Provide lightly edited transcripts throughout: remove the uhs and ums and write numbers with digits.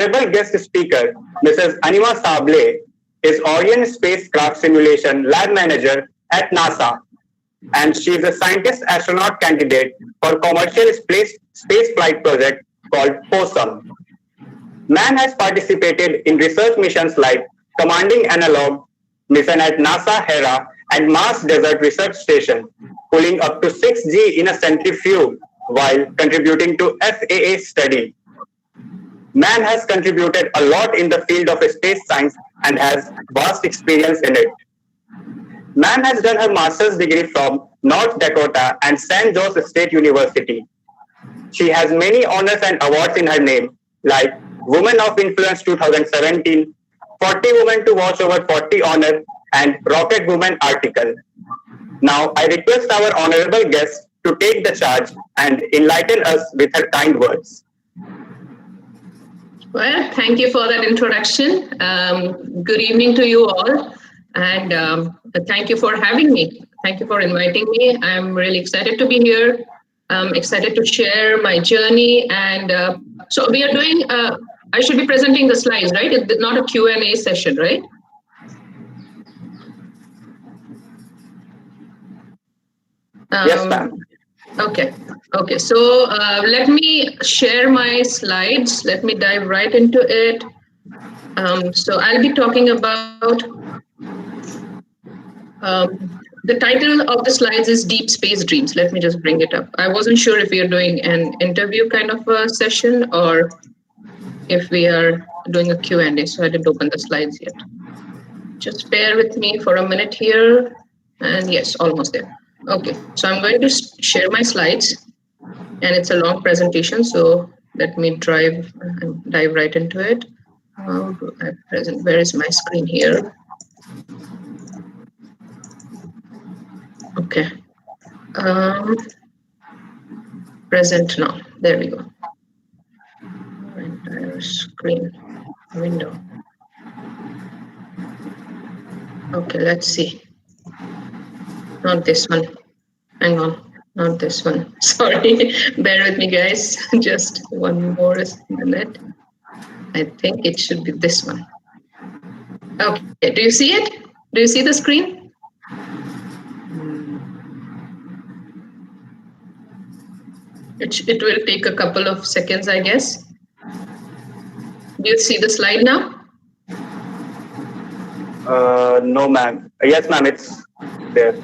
honorable guest speaker, Mrs. Anima Patil, is Orion Spacecraft Simulation Lab Manager at NASA, and she is a Scientist-Astronaut Candidate for commercial space flight project called PoSSUM. Man has participated in research missions like Commanding Analog mission at NASA Hera and Mars Desert Research Station, pulling up to 6G in a centrifuge while contributing to FAA study. Man has contributed a lot in the field of space science and has vast experience in it. Man has done her master's degree from North Dakota and St. Joe's State University. She has many honors and awards in her name, like Woman of Influence 2017, 40 Women to Watch Over 40 Honor, and Rocket Woman article. Now, I request our honorable guest to take the charge and enlighten us with her kind words. Well, thank you for that introduction. Good evening to you all, and thank you for having me. Thank you for inviting me. I'm really excited to be here. I'm excited to share my journey, and so we are doing, I should be presenting the slides, right? It's not a Q&A session, right? Yes, ma'am. Okay, so let me share my slides. Let me dive right into it. So I'll be talking about, the title of the slides is Deep Space Dreams. Let me just bring it up. I wasn't sure if we are doing an interview kind of a session or if we are doing a Q&A, so I didn't open the slides yet. Just bear with me for a minute here. And yes, almost there. Okay, so I'm going to share my slides, and it's a long presentation, so let me dive right into it. How do I present? Where is my screen here? Okay, present now. There we go. Entire screen window. Okay, let's see. Not this one. Hang on, not this one. Sorry, bear with me, guys. Just one more minute. I think it should be this one. Okay, do you see it? Do you see the screen? It will take a couple of seconds, I guess. Do you see the slide now? No, ma'am. Yes, ma'am, it's there.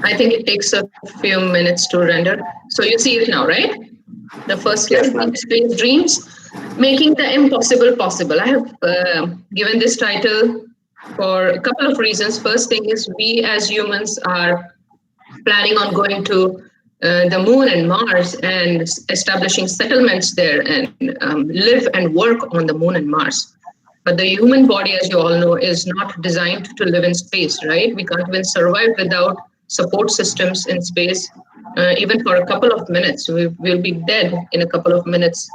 I think it takes a few minutes to render. So you see it now, right? The first slide, Deep Space Dreams, making the impossible possible. I have given this title for a couple of reasons. First thing is we as humans are planning on going to the moon and Mars and establishing settlements there and live and work on the moon and Mars. But the human body, as you all know, is not designed to live in space, right? We can't even survive without support systems in space, even for a couple of minutes. We'll be dead in a couple of minutes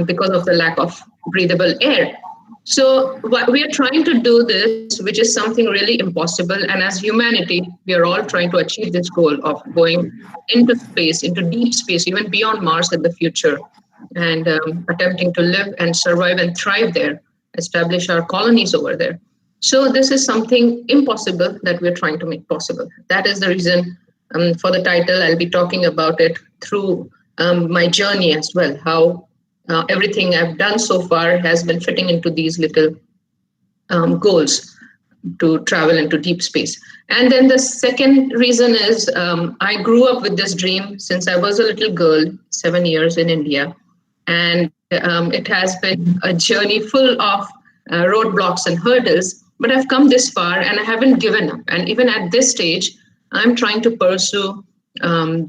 because of the lack of breathable air. So we are trying to do this, which is something really impossible. And as humanity, we are all trying to achieve this goal of going into space, into deep space, even beyond Mars in the future, and attempting to live and survive and thrive there, establish our colonies over there. So this is something impossible that we're trying to make possible. That is the reason for the title. I'll be talking about it through my journey as well, how everything I've done so far has been fitting into these little goals to travel into deep space. And then the second reason is I grew up with this dream since I was a little girl, 7 years in India. And it has been a journey full of roadblocks and hurdles. But I've come this far and I haven't given up. And even at this stage, I'm trying to pursue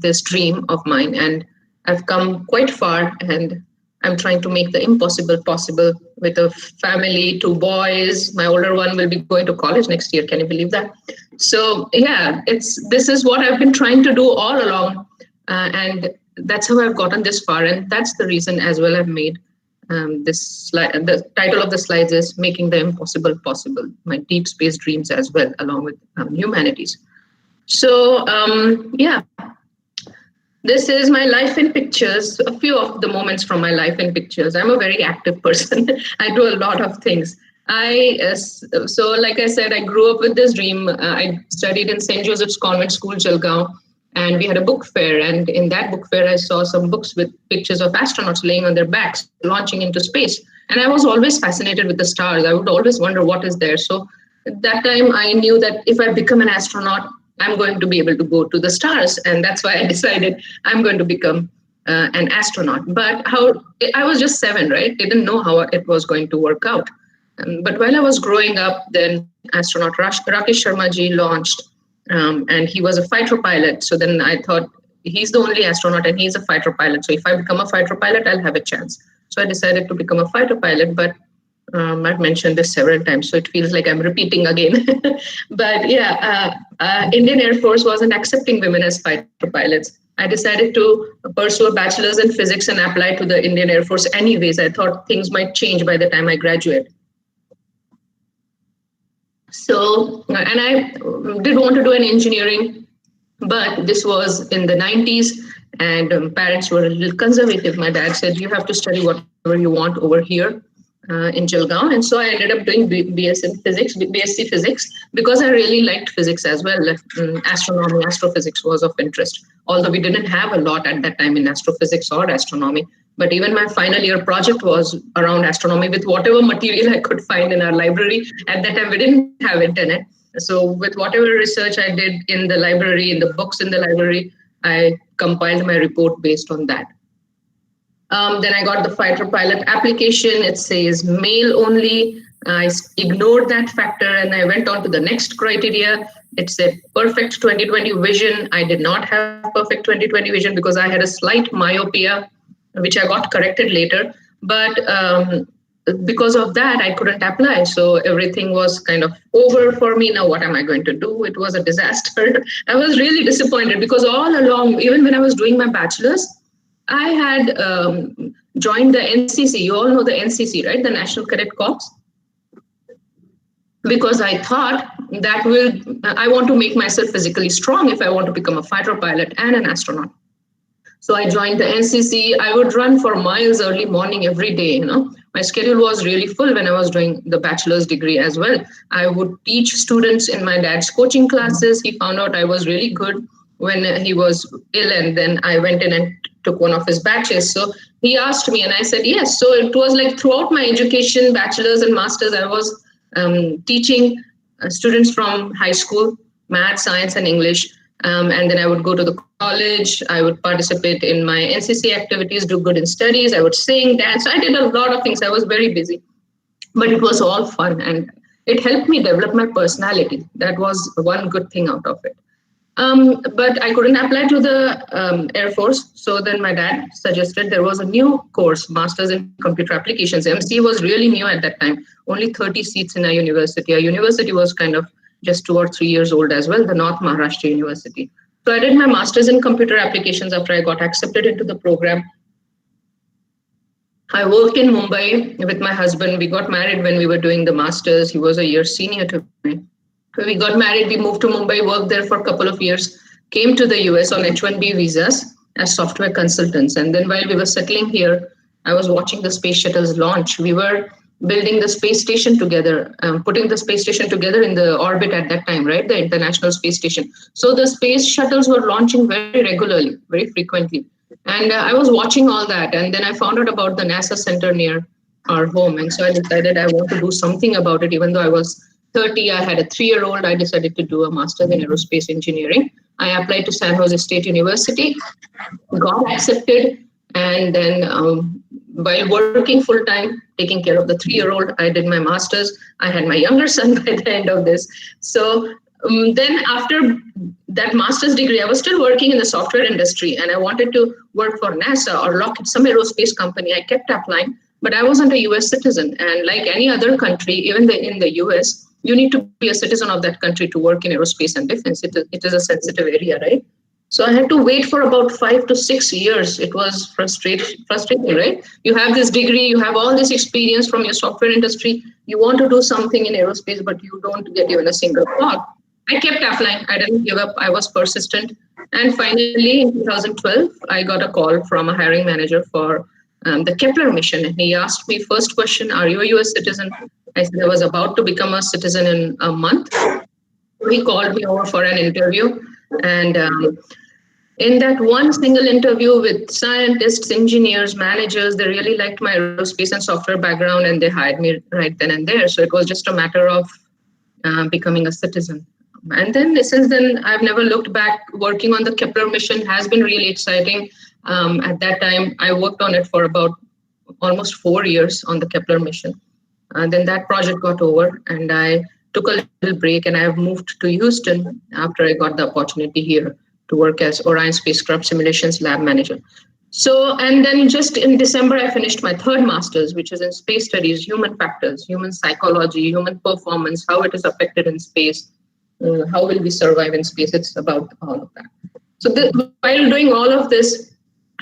this dream of mine. And I've come quite far and I'm trying to make the impossible possible with a family, 2 boys. My older one will be going to college next year. Can you believe that? So yeah, this is what I've been trying to do all along. And that's how I've gotten this far. And that's the reason as well I've made this slide. The title of the slides is Making the Impossible Possible, my deep space dreams as well, along with humanities. So yeah, This is my life in pictures, a few of the moments from my life in pictures. I'm a very active person. I do a lot of things. So like I said, I grew up with this dream. I studied in St. Joseph's Convent School, Jalgaon, and we had a book fair. And in that book fair, I saw some books with pictures of astronauts laying on their backs, launching into space. And I was always fascinated with the stars. I would always wonder what is there. So at that time, I knew that if I become an astronaut, I'm going to be able to go to the stars. And that's why I decided I'm going to become an astronaut. But I was just 7, right? Didn't know how it was going to work out. But while I was growing up, then astronaut Rakesh Sharma ji launched, and he was a fighter pilot. So then I thought, he's the only astronaut and he's a fighter pilot. So if I become a fighter pilot, I'll have a chance. So I decided to become a fighter pilot, but I've mentioned this several times, so it feels like I'm repeating again. But yeah, Indian Air Force wasn't accepting women as fighter pilots. I decided to pursue a bachelor's in physics and apply to the Indian Air Force anyways. I thought things might change by the time I graduate. So, and I did want to do an engineering, but this was in the 90s, and parents were a little conservative. My dad said, you have to study whatever you want over here in Jalgaon. And so I ended up doing BSc Physics, because I really liked physics as well. Astronomy, astrophysics was of interest, although we didn't have a lot at that time in astrophysics or astronomy. But even my final year project was around astronomy with whatever material I could find in our library. At that time, we didn't have internet. So with whatever research I did in the library, in the books in the library, I compiled my report based on that. Then I got the fighter pilot application. It says male only. I ignored that factor and I went on to the next criteria. It said perfect 20/20 vision. I did not have perfect 20/20 vision because I had a slight myopia, which I got corrected later. But because of that, I couldn't apply. So everything was kind of over for me. Now, what am I going to do? It was a disaster. I was really disappointed because all along, even when I was doing my bachelor's, I had joined the NCC. You all know the NCC, right? The National Cadet Corps. Because I thought that I want to make myself physically strong if I want to become a fighter pilot and an astronaut. So I joined the NCC. I would run for miles early morning every day. My schedule was really full when I was doing the bachelor's degree as well. I would teach students in my dad's coaching classes. He found out I was really good when he was ill, and then I went in and took one of his batches. So he asked me and I said yes. So it was like throughout my education, bachelor's and master's, I was teaching students from high school, math, science, and English. And then I would go to the college. I would participate in my NCC activities, do good in studies. I would sing, dance. I did a lot of things. I was very busy, but it was all fun. And it helped me develop my personality. That was one good thing out of it. But I couldn't apply to the Air Force. So then my dad suggested there was a new course, Masters in Computer Applications. MC was really new at that time, only 30 seats in a university. Our university was kind of just 2 or 3 years old as well, the North Maharashtra University. So I did my Masters in Computer Applications after I got accepted into the program. I worked in Mumbai with my husband. We got married when we were doing the Masters. He was a year senior to me. We got married, we moved to Mumbai, worked there for a couple of years, came to the US on H-1B visas as software consultants. And then while we were settling here, I was watching the space shuttles launch. We were building the space station together, putting the space station together in the orbit at that time, right? The International Space Station. So the space shuttles were launching very regularly, very frequently. And I was watching all that. And then I found out about the NASA center near our home. And so I decided I want to do something about it, even though I was 30, I had a 3-year-old. I decided to do a master's in aerospace engineering. I applied to San Jose State University, got accepted, and then while working full-time, taking care of the 3-year-old, I did my master's. I had my younger son by the end of this. So then after that master's degree, I was still working in the software industry, and I wanted to work for NASA or Lockheed, some aerospace company. I kept applying, but I wasn't a US citizen. And like any other country, even in the US, you need to be a citizen of that country to work in aerospace and defense. It is a sensitive area, right? So I had to wait for about 5 to 6 years. It was frustrating, right? You have this degree, you have all this experience from your software industry. You want to do something in aerospace, but you don't get even a single call. I kept applying. I didn't give up. I was persistent. And finally, in 2012, I got a call from a hiring manager for the Kepler mission. And he asked me, first question, are you a US citizen? I said I was about to become a citizen in a month. He called me over for an interview. And in that one single interview with scientists, engineers, managers, they really liked my aerospace and software background, and they hired me right then and there. So it was just a matter of becoming a citizen. And then since then, I've never looked back. Working on the Kepler mission has been really exciting. At that time, I worked on it for about almost 4 years on the Kepler mission. Then that project got over, and I took a little break, and I have moved to Houston after I got the opportunity here to work as Orion Spacecraft Simulations Lab Manager. So, and then just in December, I finished my third master's, which is in space studies, human factors, human psychology, human performance, how it is affected in space, how will we survive in space. It's about all of that. So while doing all of this,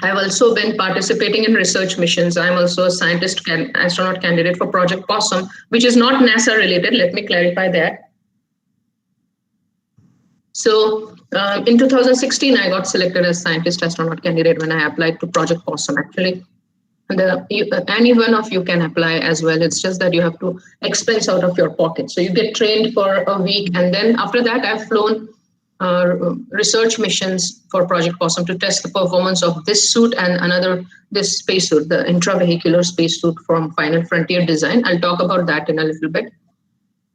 I've also been participating in research missions. I'm also a Scientist-Astronaut Candidate for Project PoSSUM, which is not NASA related. Let me clarify that. So in 2016, I got selected as Scientist-Astronaut Candidate when I applied to Project PoSSUM. Actually, any one of you can apply as well. It's just that you have to expense out of your pocket. So you get trained for a week, and then after that, I've flown research missions for Project PoSSUM to test the performance of this suit and this spacesuit, the intravehicular spacesuit from Final Frontier Design. I'll talk about that in a little bit.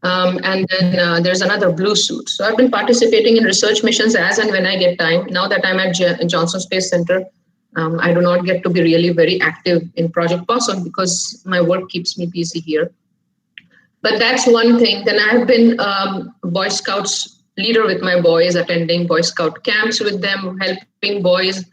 And then there's another blue suit. So I've been participating in research missions as and when I get time. Now that I'm at Johnson Space Center, I do not get to be really very active in Project PoSSUM because my work keeps me busy here. But that's one thing. Then I've been Boy Scouts leader with my boys, attending Boy Scout camps with them, helping boys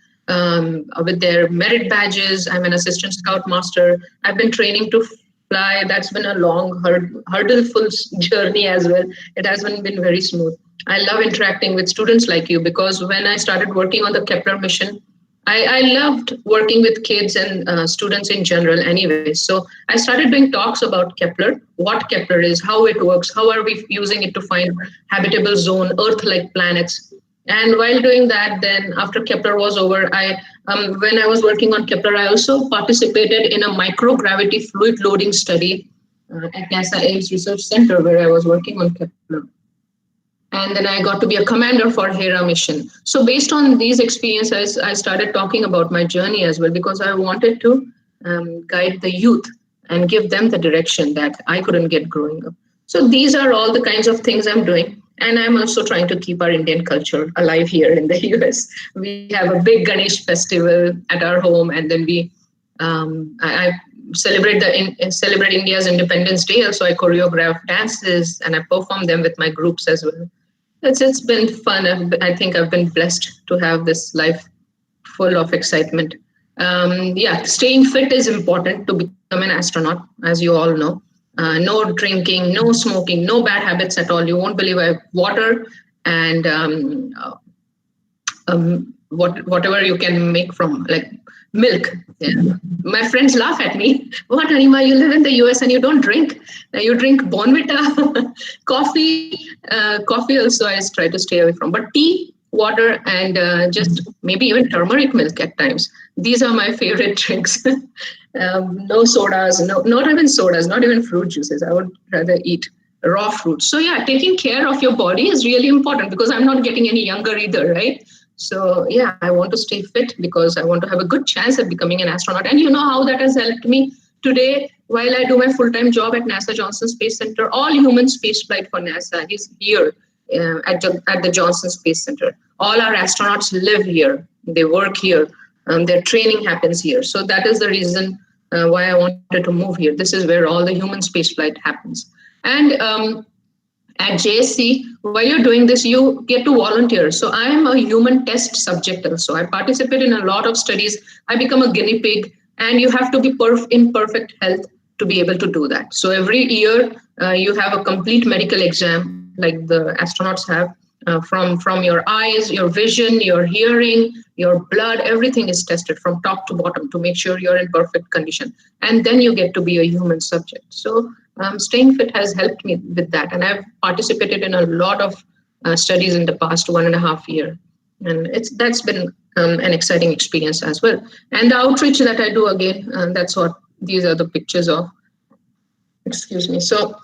with their merit badges. I'm an assistant scout master. I've been training to fly. That's been a long, hurdle-full journey as well. It hasn't been very smooth. I love interacting with students like you because when I started working on the Kepler mission, I loved working with kids and students in general anyway. So I started doing talks about Kepler, what Kepler is, how it works, how are we using it to find habitable zone, Earth-like planets. And while doing that, then after Kepler was over, when I was working on Kepler, I also participated in a microgravity fluid loading study at NASA Ames Research Center where I was working on Kepler. And then I got to be a commander for Hera mission. So based on these experiences, I started talking about my journey as well because I wanted to guide the youth and give them the direction that I couldn't get growing up. So these are all the kinds of things I'm doing. And I'm also trying to keep our Indian culture alive here in the US. We have a big Ganesh festival at our home, and then I celebrate India's Independence Day. Also, I choreograph dances and I perform them with my groups as well. It's been fun. I think I've been blessed to have this life full of excitement. Staying fit is important to become an astronaut, as you all know. No drinking, no smoking, no bad habits at all. You won't believe I have water and whatever you can make from like milk. Yeah. My friends laugh at me. What, Anima, you live in the US and you don't drink? You drink Bonvita, coffee. Coffee also I try to stay away from. But tea, water, and just maybe even turmeric milk at times. These are my favorite drinks. No sodas, not even sodas, not even fruit juices. I would rather eat raw fruits. So yeah, taking care of your body is really important because I'm not getting any younger either, right? So yeah, I want to stay fit because I want to have a good chance at becoming an astronaut. And you know how that has helped me today while I do my full-time job at NASA Johnson Space Center. All human spaceflight for NASA is here at the Johnson Space Center. All our astronauts live here. They work here. Their training happens here. So that is the reason why I wanted to move here. This is where all the human spaceflight happens. And at JSC, while you're doing this, you get to volunteer. So I am a human test subject also. I participate in a lot of studies. I become a guinea pig, and you have to be in perfect health to be able to do that. So every year, you have a complete medical exam like the astronauts have. From your eyes, your vision, your hearing, your blood, everything is tested from top to bottom to make sure you're in perfect condition. And then you get to be a human subject. So staying fit has helped me with that. And I've participated in a lot of studies in the past 1.5 years. And that's been an exciting experience as well. And the outreach that I do again, that's what these are the pictures of. Excuse me. So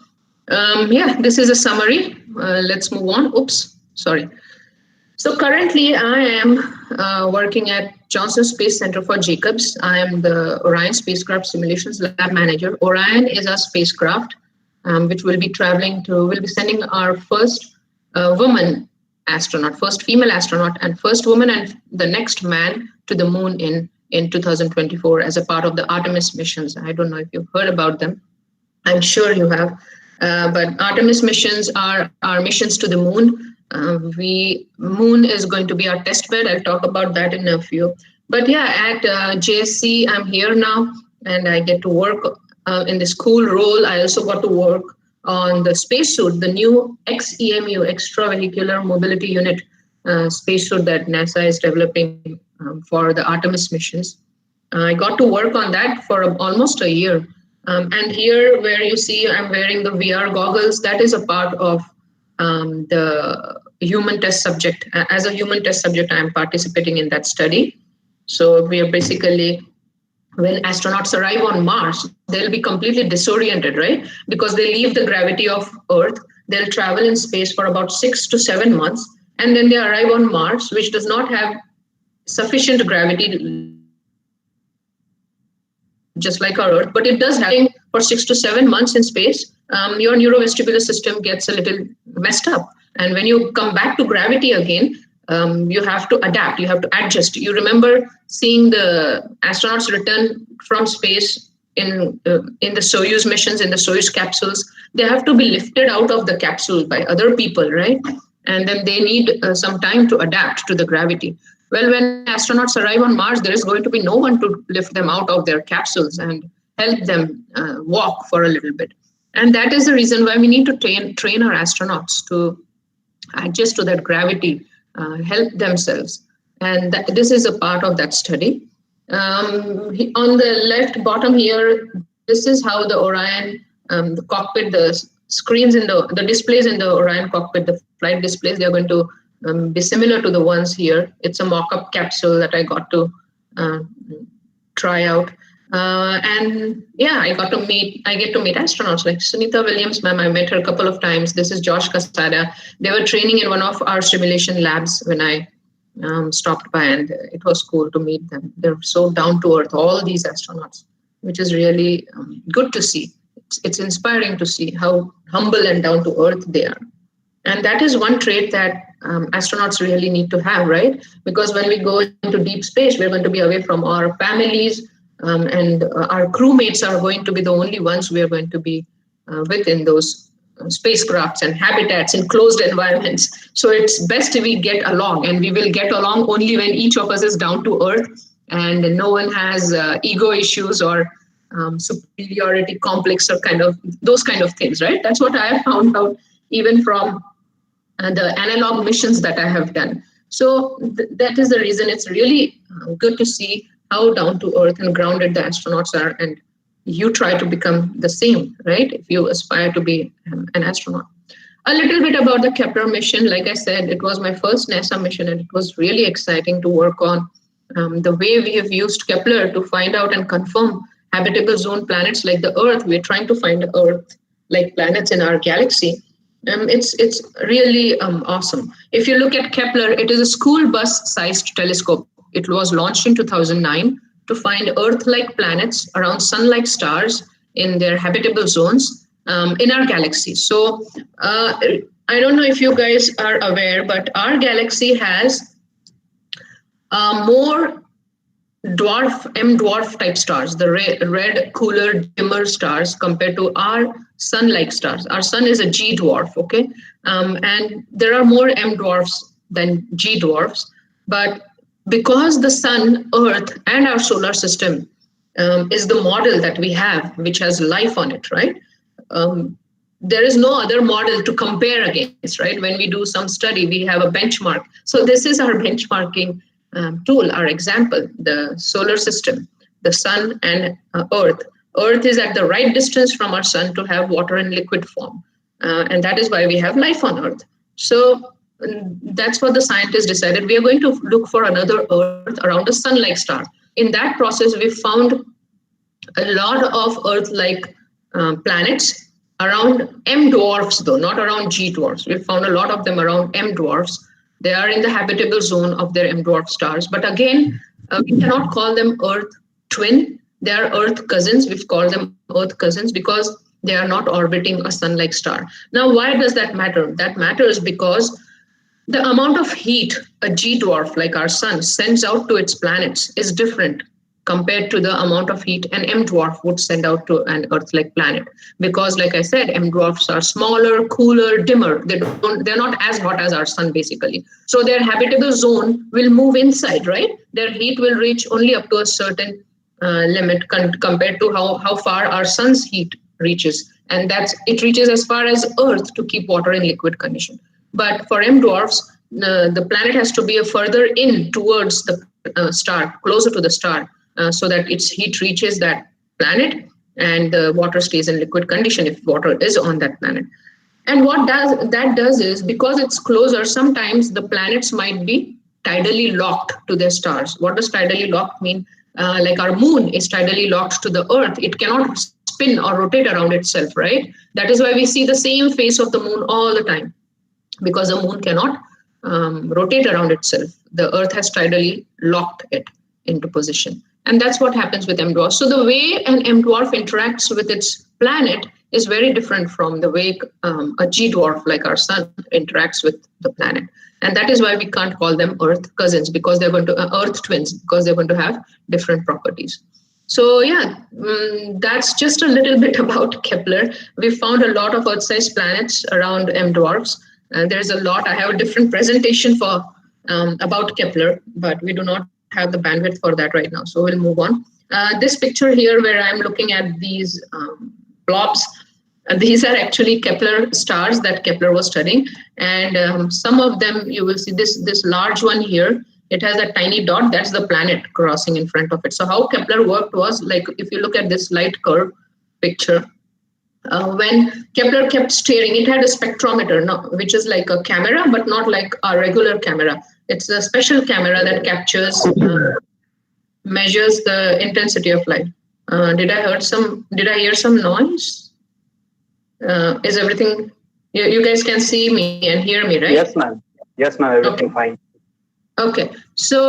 yeah, this is a summary. Let's move on. Oops, sorry. So currently I am working at Johnson Space Center for Jacobs. I am the Orion Spacecraft Simulations Lab Manager. Orion is our spacecraft, which will be we'll be sending our first woman astronaut, first female astronaut and first woman and the next man to the moon in 2024 as a part of the Artemis missions. I don't know if you've heard about them. I'm sure you have. But Artemis missions are our missions to the moon. Moon is going to be our test bed. I'll talk about that in a few. But yeah, at JSC, I'm here now, and I get to work in this cool role. I also got to work on the spacesuit, the new xEMU, Extravehicular Mobility Unit spacesuit that NASA is developing for the Artemis missions. I got to work on that for almost a year. And here where you see I'm wearing the VR goggles, that is a part of the human test subject. As a human test subject, I am participating in that study. So we are basically, when astronauts arrive on Mars, they'll be completely disoriented, right? Because they leave the gravity of Earth. They'll travel in space for about 6 to 7 months. And then they arrive on Mars, which does not have sufficient gravity, just like our Earth, but it does happen for 6 to 7 months in space. Your neurovestibular system gets a little messed up. And when you come back to gravity again, you have to adapt, you have to adjust. You remember seeing the astronauts return from space in the Soyuz missions, in the Soyuz capsules. They have to be lifted out of the capsule by other people, right? And then they need some time to adapt to the gravity. Well, when astronauts arrive on Mars, there is going to be no one to lift them out of their capsules and help them walk for a little bit. And that is the reason why we need to train our astronauts to adjust to that gravity, help themselves. And this is a part of that study. On the left bottom here, this is how the Orion, the cockpit, the screens in the displays in the Orion cockpit, the flight displays, they're going to be similar to the ones here. It's a mock-up capsule that I got to try out. And yeah, I get to meet astronauts like Sunita Williams, ma'am. I met her a couple of times. This is Josh Casada. They were training in one of our simulation labs when I stopped by, and it was cool to meet them. They're so down to earth, all these astronauts, which is really good to see. It's inspiring to see how humble and down to earth they are. And that is one trait that astronauts really need to have, right? Because when we go into deep space, we're going to be away from our families, and our crewmates are going to be the only ones we are going to be within those spacecrafts and habitats in closed environments. So it's best if we get along, and we will get along only when each of us is down to earth and no one has ego issues or superiority complex or those kind of things, right? That's what I have found out even from the analog missions that I have done. So that is the reason it's really good to see how down to earth and grounded the astronauts are, and you try to become the same, right? If you aspire to be an astronaut. A little bit about the Kepler mission. Like I said, it was my first NASA mission, and it was really exciting to work on the way we have used Kepler to find out and confirm habitable zone planets like the Earth. We're trying to find Earth-like planets in our galaxy. It's really awesome. If you look at Kepler, it is a school bus-sized telescope. It was launched in 2009 to find Earth-like planets around sun-like stars in their habitable zones in our galaxy. So I don't know if you guys are aware, but our galaxy has more M-dwarf type stars, the red, cooler, dimmer stars compared to our sun-like stars. Our sun is a G-dwarf, okay? And there are more M-dwarfs than G-dwarfs, but because the sun, Earth, and our solar system is the model that we have, which has life on it, right? There is no other model to compare against, right? When we do some study, we have a benchmark. So this is our benchmarking tool, our example, the solar system, the sun and Earth. Earth is at the right distance from our sun to have water in liquid form. And that is why we have life on Earth. So that's what the scientists decided. We are going to look for another Earth around a sun-like star. In that process, we found a lot of Earth-like planets around M dwarfs, though, not around G dwarfs. We found a lot of them around M dwarfs. They are in the habitable zone of their M dwarf stars. But again, we cannot call them Earth twin. They are Earth cousins. We call them Earth cousins because they are not orbiting a sun-like star. Now, why does that matter? That matters because the amount of heat a G dwarf like our sun sends out to its planets is different compared to the amount of heat an M dwarf would send out to an Earth-like planet. Because, like I said, M dwarfs are smaller, cooler, dimmer. They're not as hot as our sun, basically. So their habitable zone will move inside, right? Their heat will reach only up to a certain limit compared to how far our sun's heat reaches. And it reaches as far as Earth to keep water in liquid condition. But for M dwarfs, the planet has to be further in towards the star, closer to the star, so that its heat reaches that planet and the water stays in liquid condition if water is on that planet. And what that does is, because it's closer, sometimes the planets might be tidally locked to their stars. What does tidally locked mean? Like our moon is tidally locked to the Earth. It cannot spin or rotate around itself, right? That is why we see the same face of the moon all the time, because the moon cannot rotate around itself. The Earth has tidally locked it into position. And that's what happens with M dwarfs. So the way an M dwarf interacts with its planet is very different from the way a G dwarf like our sun interacts with the planet. And that is why we can't call them Earth cousins, because they're going to Earth twins, because they're going to have different properties. So yeah, that's just a little bit about Kepler. We found a lot of Earth-sized planets around M dwarfs. There's a lot. I have a different presentation for about Kepler, but we do not have the bandwidth for that right now. So we'll move on. This picture here, where I'm looking at these blobs, these are actually Kepler stars that Kepler was studying. And some of them, you will see this large one here. It has a tiny dot. That's the planet crossing in front of it. So how Kepler worked was, like, if you look at this light curve picture, when Kepler kept staring, it had a spectrometer, which is like a camera, but not like a regular camera. It's a special camera that captures, measures the intensity of light. Did I hear some noise? Is everything, you guys can see me and hear me, right? Yes, ma'am. Yes, ma'am. Everything Okay. fine. Okay. So,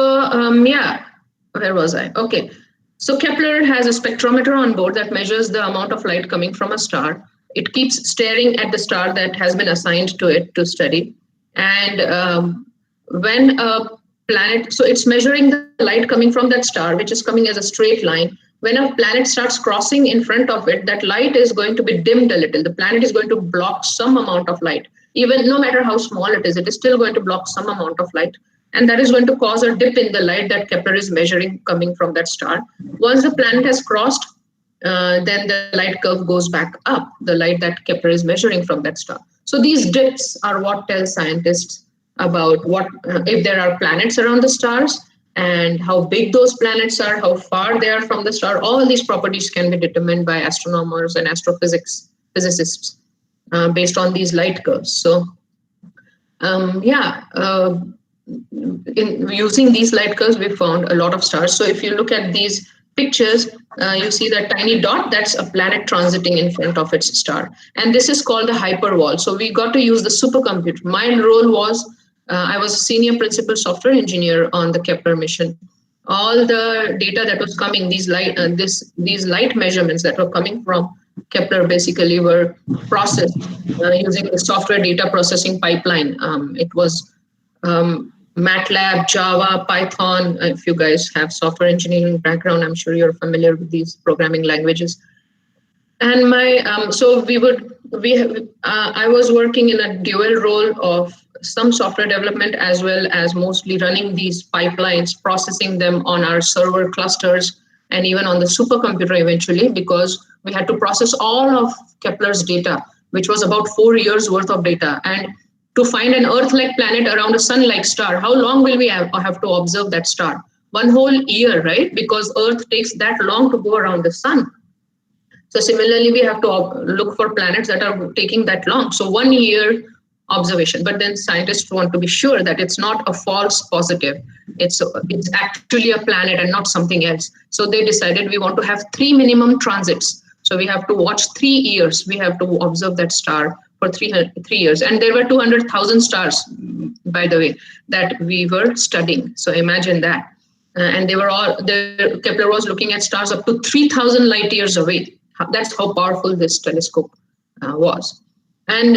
yeah, where was I? Okay. So Kepler has a spectrometer on board that measures the amount of light coming from a star. It keeps staring at the star that has been assigned to it to study. And when a planet, so it's measuring the light coming from that star, which is coming as a straight line. When a planet starts crossing in front of it, that light is going to be dimmed a little. The planet is going to block some amount of light. Even no matter how small it is still going to block some amount of light. And that is going to cause a dip in the light that Kepler is measuring coming from that star. Once the planet has crossed, then the light curve goes back up, the light that Kepler is measuring from that star. So these dips are what tell scientists about what if there are planets around the stars, and how big those planets are, how far they are from the star. All these properties can be determined by astronomers and physicists based on these light curves. So in using these light curves, we found a lot of stars. So if you look at these pictures, you see that tiny dot, that's a planet transiting in front of its star. And this is called the hyperwall. So we got to use the supercomputer. My role was, I was senior principal software engineer on the Kepler mission. All the data that was coming, these light measurements that were coming from Kepler basically were processed using the software data processing pipeline. It was MATLAB, Java, Python. If you guys have software engineering background, I'm sure you're familiar with these programming languages. And I was working in a dual role of some software development as well as mostly running these pipelines, processing them on our server clusters and even on the supercomputer eventually, because we had to process all of Kepler's data, which was about 4 years worth of data. And to find an Earth-like planet around a sun-like star, how long will we have to observe that star? 1 whole year, right? Because Earth takes that long to go around the sun. So similarly, we have to look for planets that are taking that long. So 1 year observation. But then scientists want to be sure that it's not a false positive. It's actually a planet and not something else. So they decided we want to have 3 minimum transits. So we have to watch 3 years. We have to observe that star for 3 years. And there were 200,000 stars, by the way, that we were studying. So imagine that. And Kepler was looking at stars up to 3,000 light years away. That's how powerful this telescope was. And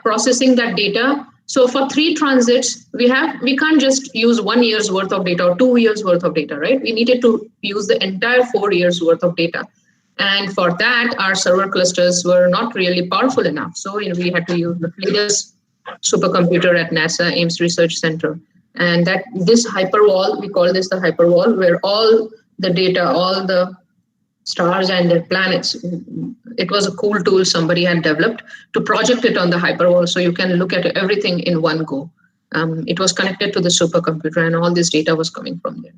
processing that data. So for 3 transits, we can't just use 1 year's worth of data or 2 years worth of data, right? We needed to use the entire 4 years worth of data. And for that, our server clusters were not really powerful enough. So we had to use the latest supercomputer at NASA Ames Research Center. And this hyperwall, we call this the hyperwall, where all the data, all the stars and their planets, it was a cool tool somebody had developed to project it on the hyperwall so you can look at everything in one go. It was connected to the supercomputer and all this data was coming from there.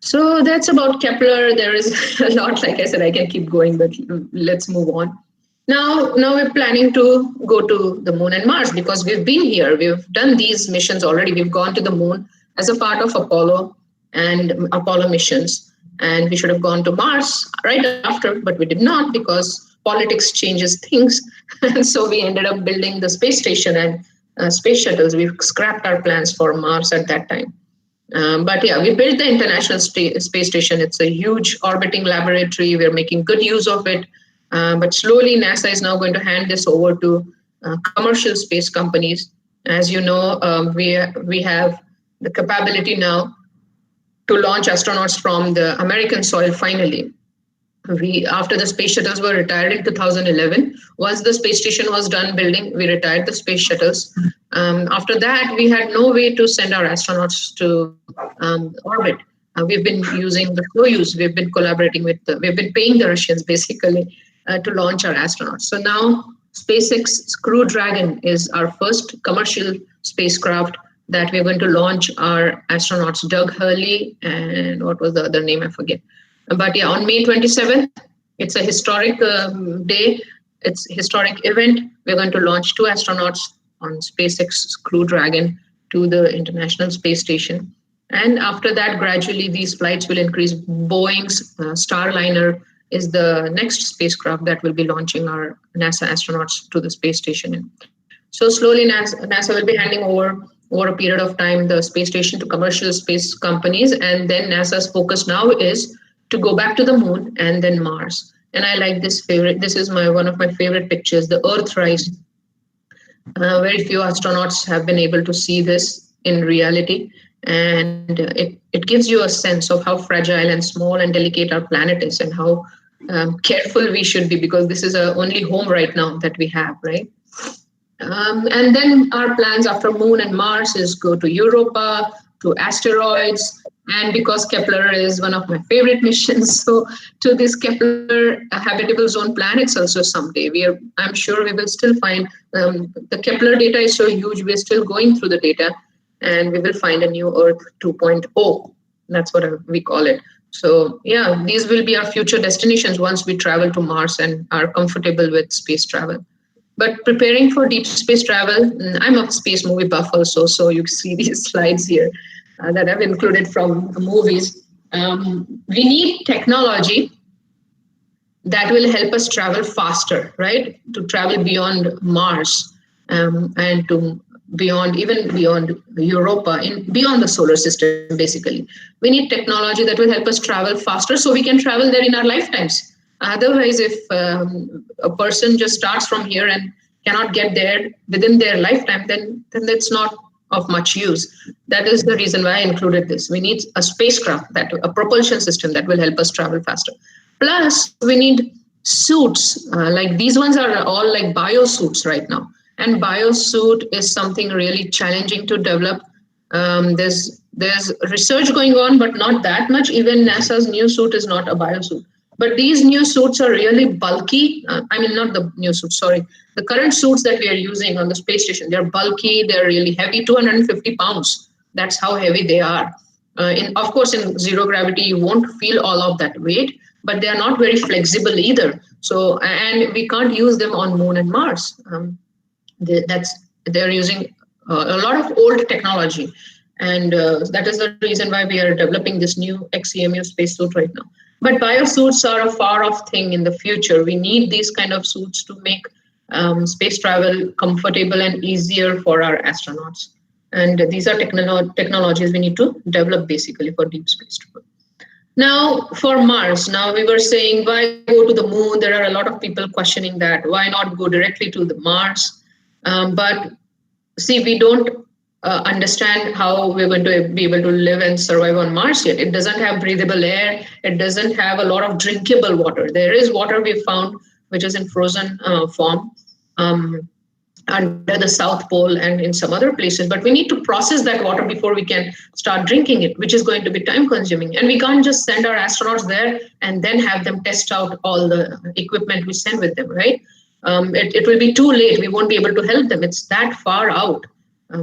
So that's about Kepler. There is a lot, like I said, I can keep going, but let's move on. Now we're planning to go to the moon and Mars because we've been here. We've done these missions already. We've gone to the moon as a part of Apollo and Apollo missions. And we should have gone to Mars right after, but we did not because politics changes things. And so we ended up building the space station and space shuttles. We scrapped our plans for Mars at that time. But yeah, we built the International Space Station. It's a huge orbiting laboratory. We're making good use of it. But slowly, NASA is now going to hand this over to commercial space companies. As you know, we have the capability now to launch astronauts from the American soil finally. After the space shuttles were retired in 2011, once the space station was done building, we retired the space shuttles. After that, we had no way to send our astronauts to orbit. We've been using the Soyuz. We've been collaborating we've been paying the Russians basically to launch our astronauts. So now SpaceX Crew Dragon is our first commercial spacecraft that we're going to launch our astronauts, Doug Hurley, and what was the other name? I forget. But yeah, on May 27th, it's a historic day. It's a historic event. We're going to launch 2 astronauts on SpaceX Crew Dragon to the International Space Station. And after that, gradually, these flights will increase. Boeing's Starliner is the next spacecraft that will be launching our NASA astronauts to the space station in. So slowly, NASA will be handing over a period of time the space station to commercial space companies. And then NASA's focus now is to go back to the moon and then Mars. And I like this is one of my favorite pictures, the Earthrise. Very few astronauts have been able to see this in reality. And it gives you a sense of how fragile and small and delicate our planet is and how careful we should be, because this is our only home right now that we have, right? And then our plans after Moon and Mars is go to Europa, to asteroids, and because Kepler is one of my favorite missions, so to this Kepler habitable zone planets also someday. I'm sure we will still find, the Kepler data is so huge, we're still going through the data, and we will find a new Earth 2.0. That's what we call it. So yeah, these will be our future destinations once we travel to Mars and are comfortable with space travel. But preparing for deep space travel, I'm a space movie buff also, so you see these slides here that I've included from the movies. We need technology that will help us travel faster, right? To travel beyond Mars and to beyond Europa, beyond the solar system, basically. We need technology that will help us travel faster so we can travel there in our lifetimes. Otherwise, if a person just starts from here and cannot get there within their lifetime, then it's not of much use. That is the reason why I included this. We need a spacecraft, a propulsion system that will help us travel faster. Plus, we need suits. Like these ones are all like biosuits right now. And biosuit is something really challenging to develop. There's research going on, but not that much. Even NASA's new suit is not a biosuit. But these new suits are really bulky. Not the new suits, sorry. The current suits that we are using on the space station, they're bulky, they're really heavy, 250 pounds. That's how heavy they are. Of course, in zero gravity, you won't feel all of that weight, but they are not very flexible either. So, and we can't use them on Moon and Mars. they're using a lot of old technology, and that is the reason why we are developing this new xEMU spacesuit right now. But biosuits are a far off thing in the future. We need these kind of suits to make space travel comfortable and easier for our astronauts. And these are technologies we need to develop basically for deep space travel. Now, for Mars, now we were saying, why go to the moon? There are a lot of people questioning that. Why not go directly to the Mars? But see, we don't understand how we're going to be able to live and survive on Mars yet. It doesn't have breathable air. It doesn't have a lot of drinkable water. There is water we found, which is in frozen form under the South Pole and in some other places. But we need to process that water before we can start drinking it, which is going to be time consuming. And we can't just send our astronauts there and then have them test out all the equipment we send with them, right? It will be too late. We won't be able to help them. It's that far out.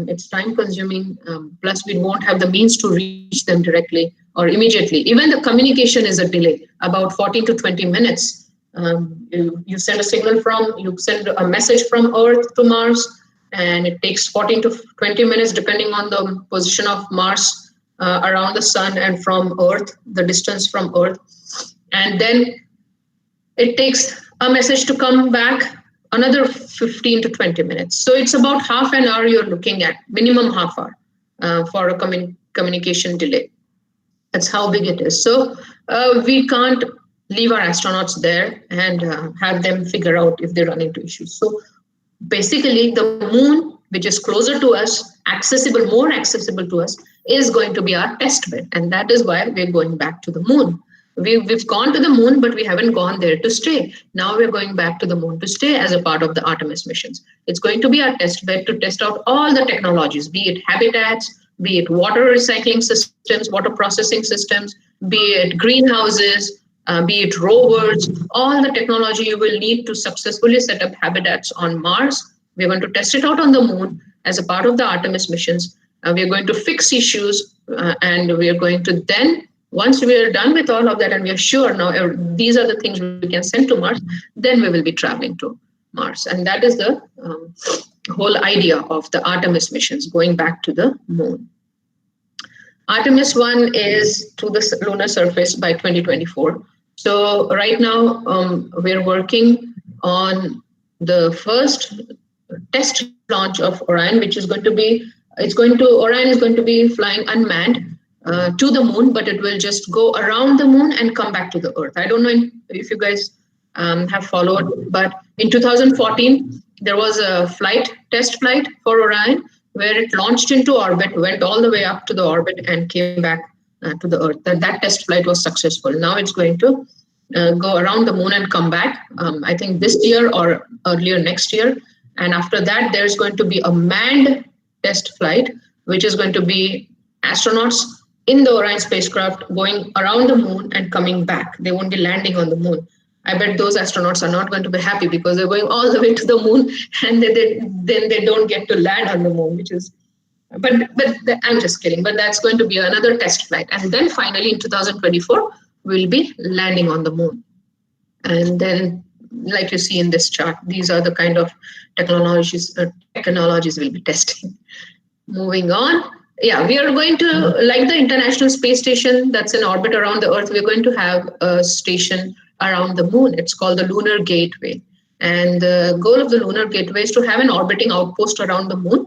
It's time consuming. Plus, we won't have the means to reach them directly or immediately. Even the communication is a delay, about 14 to 20 minutes. You send a signal you send a message from Earth to Mars, and it takes 14 to 20 minutes depending on the position of Mars around the sun and from Earth, the distance from Earth. And then it takes a message to come back, another 15 to 20 minutes. So it's about half an hour you're looking at, minimum half hour for a communication delay. That's how big it is. So we can't leave our astronauts there and have them figure out if they run into issues. So basically the moon, which is closer to us, more accessible to us, is going to be our test bed. And that is why we're going back to the moon. We've gone to the moon, but we haven't gone there to stay. Now we're going back to the moon to stay as a part of the Artemis missions. It's going to be our test bed to test out all the technologies, be it habitats, be it water recycling systems, water processing systems, be it greenhouses, be it rovers, all the technology you will need to successfully set up habitats on Mars. We're going to test it out on the moon as a part of the Artemis missions. We're going to fix issues, and we're going to then, once we are done with all of that and we are sure now these are the things we can send to Mars, then we will be traveling to Mars. And that is the whole idea of the Artemis missions, going back to the moon. Artemis 1 is to the lunar surface by 2024. So right now we're working on the first test launch of Orion, which is going to be, Orion is going to be flying unmanned to the moon, but it will just go around the moon and come back to the Earth. I don't know if you guys have followed, but in 2014, there was a test flight for Orion, where it launched into orbit, went all the way up to the orbit and came back to the Earth. That test flight was successful. Now it's going to go around the moon and come back, I think this year or earlier next year. And after that, there's going to be a manned test flight, which is going to be astronauts in the Orion spacecraft going around the moon and coming back. They won't be landing on the moon. I bet those astronauts are not going to be happy because they're going all the way to the moon and then they don't get to land on the moon, which is, but I'm just kidding. But that's going to be another test flight. And then finally in 2024, we'll be landing on the moon. And then, like you see in this chart, these are the kind of technologies we'll be testing. Moving on. Yeah, we are going to, like the International Space Station that's in orbit around the Earth, we're going to have a station around the moon. It's called the Lunar Gateway. And the goal of the Lunar Gateway is to have an orbiting outpost around the moon,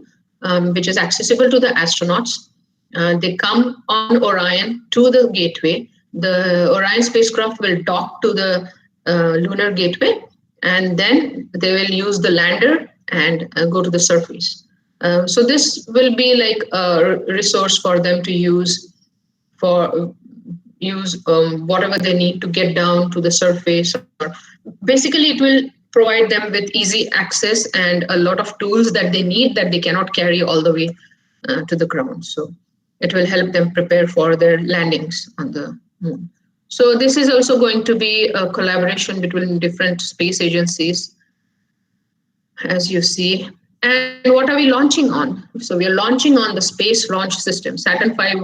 which is accessible to the astronauts. They come on Orion to the gateway. The Orion spacecraft will dock to the Lunar Gateway, and then they will use the lander and go to the surface. So this will be like a resource for them to use whatever they need to get down to the surface. Basically, it will provide them with easy access and a lot of tools that they need that they cannot carry all the way to the ground. So it will help them prepare for their landings on the moon. So this is also going to be a collaboration between different space agencies, as you see. And what are we launching on? So we are launching on the Space Launch System. Saturn V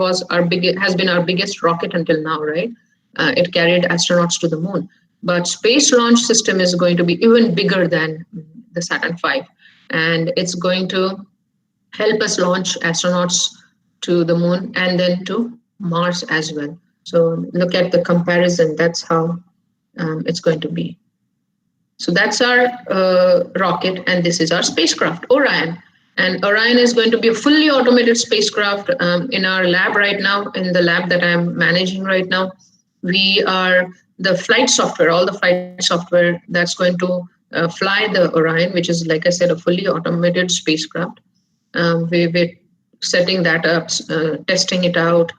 has been our biggest rocket until now, right? It carried astronauts to the moon. But Space Launch System is going to be even bigger than the Saturn V. and it's going to help us launch astronauts to the moon and then to Mars as well. So look at the comparison. That's how it's going to be. So that's our rocket, and this is our spacecraft, Orion. And Orion is going to be a fully automated spacecraft in our lab right now, in the lab that I'm managing right now. We are the flight software, all the flight software that's going to fly the Orion, which is, like I said, a fully automated spacecraft. We're setting that up, testing it out.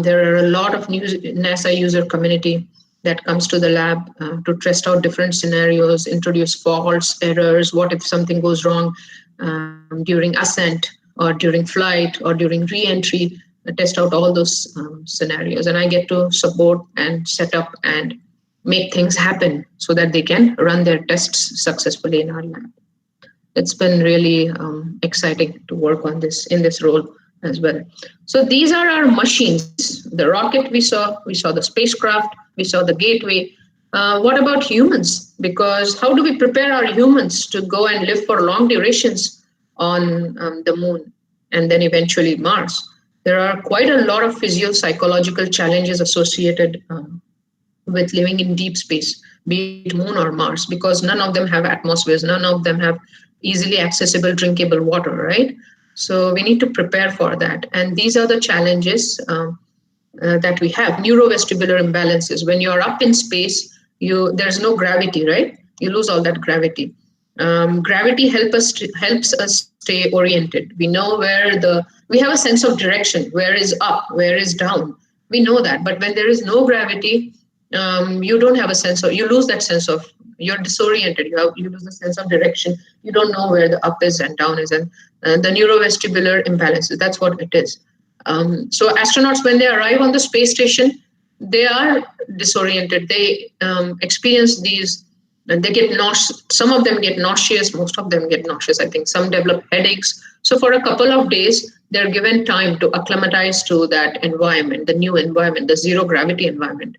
There are a lot of new NASA user community that comes to the lab to test out different scenarios, introduce faults, errors, what if something goes wrong during ascent or during flight or during re-entry, test out all those scenarios. And I get to support and set up and make things happen so that they can run their tests successfully in our lab. It's been really exciting to work on this in this role as well. So these are our machines. The rocket we saw the spacecraft, we saw the gateway. What about humans? Because how do we prepare our humans to go and live for long durations on the moon and then eventually Mars? There are quite a lot of physio-psychological challenges associated with living in deep space, be it moon or Mars, because none of them have atmospheres, none of them have easily accessible drinkable water, right? So we need to prepare for that. And these are the challenges that we have. Neurovestibular imbalances. When you're up in space, there's no gravity, right? You lose all that gravity. Gravity helps us stay oriented. We know we have a sense of direction. Where is up? Where is down? We know that. But when there is no gravity, you don't have a sense of, you lose that sense of, you're disoriented. You lose the sense of direction. You don't know where the up is and down is. And the neurovestibular imbalances, that's what it is. So astronauts, when they arrive on the space station, they are disoriented. They experience these, and they get nauseous. Some of them get nauseous. Most of them get nauseous. I think some develop headaches. So for a couple of days, they're given time to acclimatize to that environment, the new environment, the zero gravity environment.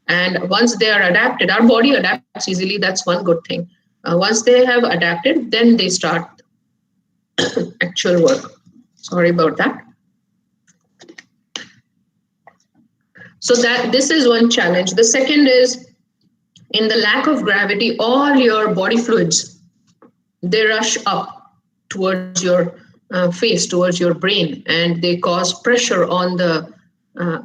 And once they are adapted, our body adapts easily. That's one good thing. Once they have adapted, then they start actual work. Sorry about that. So this is one challenge. The second is, in the lack of gravity, all your body fluids, they rush up towards your face, towards your brain, and they cause pressure on the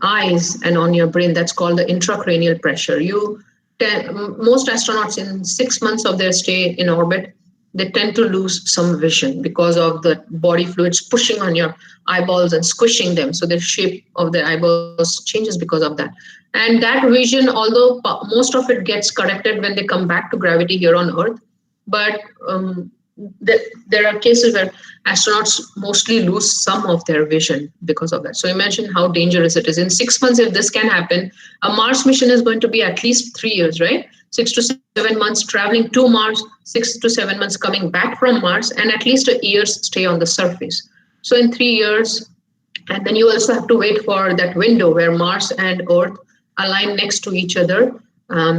eyes and on your brain. That's called the intracranial pressure. Most astronauts, in 6 months of their stay in orbit, they tend to lose some vision because of the body fluids pushing on your eyeballs and squishing them. So the shape of the eyeballs changes because of that. And that vision, although most of it gets corrected when they come back to gravity here on Earth, but there are cases where astronauts mostly lose some of their vision because of that. So imagine how dangerous it is. In 6 months, if this can happen, a Mars mission is going to be at least 3 years, right? 6 to 7 months traveling to Mars, 6 to 7 months coming back from Mars, and at least a year's stay on the surface. So in 3 years, and then you also have to wait for that window where Mars and Earth align next to each other,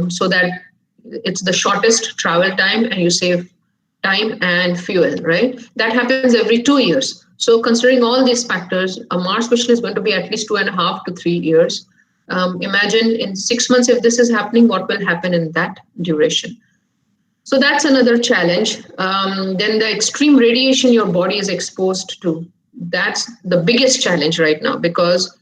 so that it's the shortest travel time and you save time and fuel, right? That happens every 2 years. So considering all these factors, a Mars mission is going to be at least 2.5 to 3 years. Imagine in 6 months, if this is happening, what will happen in that duration? So that's another challenge. Then the extreme radiation your body is exposed to, that's the biggest challenge right now, because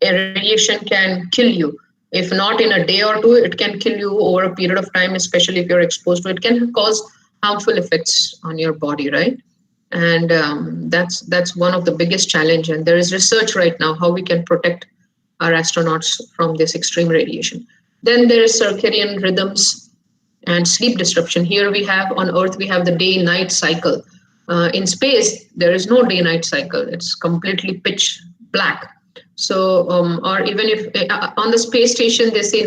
radiation can kill you. If not in a day or two, it can kill you over a period of time, especially if you're exposed to it. It can cause harmful effects on your body, right? And that's one of the biggest challenge. And there is research right now how we can protect our astronauts from this extreme radiation. Then there is circadian rhythms and sleep disruption. Here we have on Earth, we have the day-night cycle. In space, there is no day-night cycle. It's completely pitch black. So, or even if on the space station, they say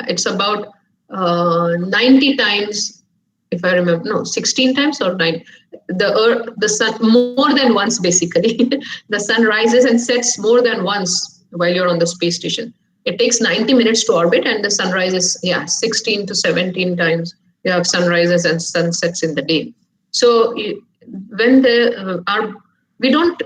it's about 90 times, if I remember, no, 16 times or 9. The sun, more than once, basically. The sun rises and sets more than once while you're on the space station. It takes 90 minutes to orbit, and the sun rises, 16 to 17 times. You have sunrises and sunsets in the day. So when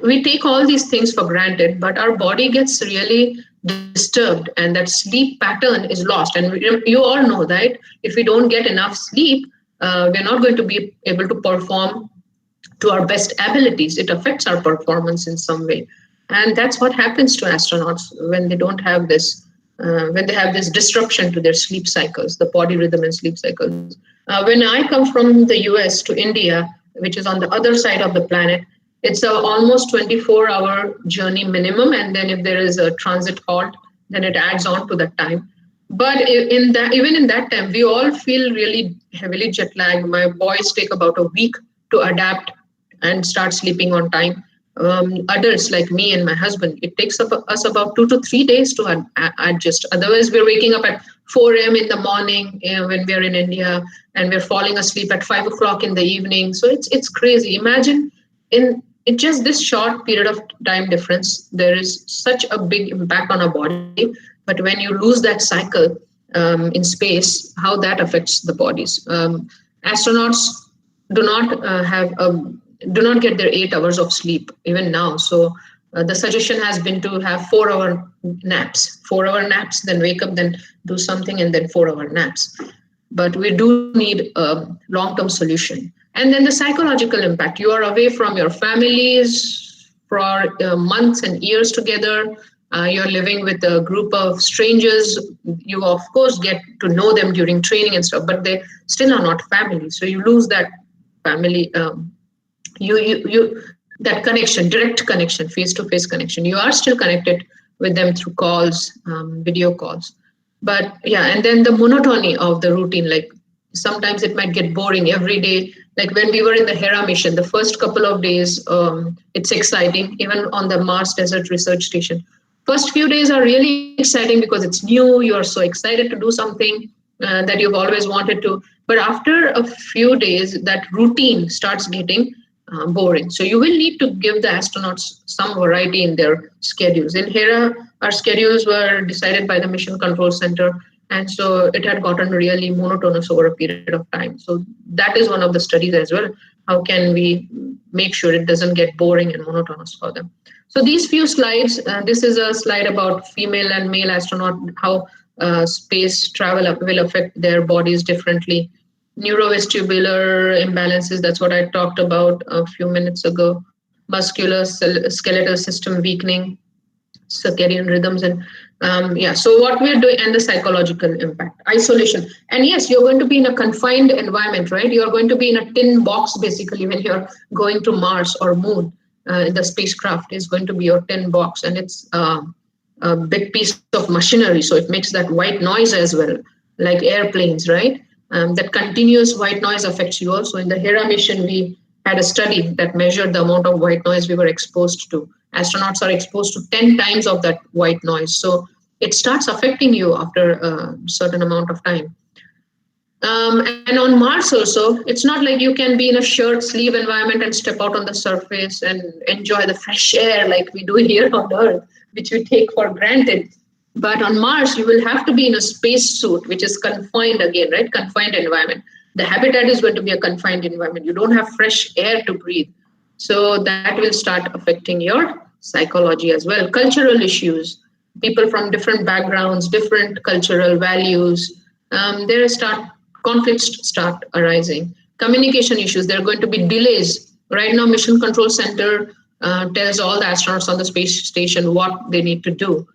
we take all these things for granted, but our body gets really disturbed, and that sleep pattern is lost. And you all know that if we don't get enough sleep, we're not going to be able to perform to our best abilities. It affects our performance in some way, and that's what happens to astronauts when they don't have this. When they have this disruption to their sleep cycles, the body rhythm and sleep cycles. When I come from the US to India, which is on the other side of the planet, it's a almost 24-hour journey minimum, and then if there is a transit halt, then it adds on to that time. But even in that time, we all feel really heavily jet lagged. My boys take about a week to adapt and start sleeping on time. Adults like me and my husband, it takes us about 2 to 3 days to adjust. Otherwise, we're waking up at 4 a.m. in the morning when we're in India, and we're falling asleep at 5 o'clock in the evening. So it's crazy. Imagine in just this short period of time difference, there is such a big impact on our body. But when you lose that cycle in space, how that affects the bodies. Astronauts do not get their 8 hours of sleep even now. So the suggestion has been to have 4-hour naps, then wake up, then do something, and then 4-hour naps. But we do need a long-term solution. And then the psychological impact. You are away from your families for months and years together. You're living with a group of strangers. You, of course, get to know them during training and stuff, but they still are not family. So you lose that family, that connection, direct connection, face-to-face connection. You are still connected with them through calls, video calls. But yeah, and then the monotony of the routine, like sometimes it might get boring every day. Like when we were in the Hera mission, the first couple of days, it's exciting, even on the Mars Desert Research Station. First few days are really exciting because it's new. You are so excited to do something that you've always wanted to. But after a few days, that routine starts getting boring. So you will need to give the astronauts some variety in their schedules. In Hera, our schedules were decided by the Mission Control Center, and so it had gotten really monotonous over a period of time. So that is one of the studies as well. How can we make sure it doesn't get boring and monotonous for them? So these few slides, this is a slide about female and male astronaut, how space travel will affect their bodies differently. Neurovestibular imbalances, that's what I talked about a few minutes ago. Muscular skeletal system weakening, circadian rhythms, and so what we're doing, and the psychological impact, isolation. And yes, you're going to be in a confined environment, right? You're going to be in a tin box basically when you're going to Mars or Moon. The spacecraft is going to be your tin box, and it's a big piece of machinery, so it makes that white noise as well, like airplanes, right? That continuous white noise affects you also. In the Hera mission, we had a study that measured the amount of white noise we were exposed to. Astronauts are exposed to 10 times of that white noise. So it starts affecting you after a certain amount of time. And on Mars also, it's not like you can be in a shirt sleeve environment and step out on the surface and enjoy the fresh air like we do here on Earth, which we take for granted. But on Mars, you will have to be in a space suit, which is confined again, right? Confined environment. The habitat is going to be a confined environment. You don't have fresh air to breathe. So that will start affecting your psychology as well. Cultural issues, people from different backgrounds, different cultural values, conflicts start arising. Communication issues, there are going to be delays. Right now, Mission Control Center tells all the astronauts on the space station what they need to do.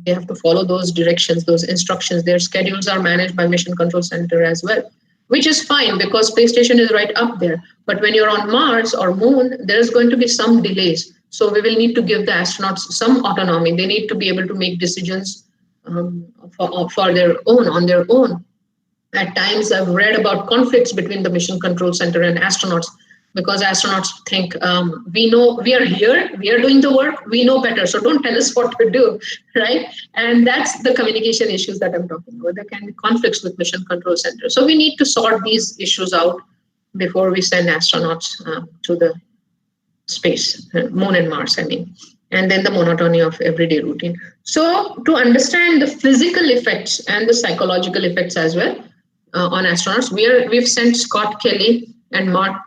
They have to follow those directions, those instructions. Their schedules are managed by Mission Control Center as well, which is fine because space station is right up there. But when you're on Mars or Moon, there's going to be some delays. So we will need to give the astronauts some autonomy. They need to be able to make decisions for their own, on their own. At times, I've read about conflicts between the Mission Control Center and astronauts because astronauts think, we know we are here, we are doing the work, we know better, so don't tell us what to do, right? And that's the communication issues that I'm talking about. There can be conflicts with Mission Control Center. So we need to sort these issues out before we send astronauts to the space, Moon and Mars, I mean. And then the monotony of everyday routine. So to understand the physical effects and the psychological effects as well on astronauts, we've sent Scott Kelly and Mark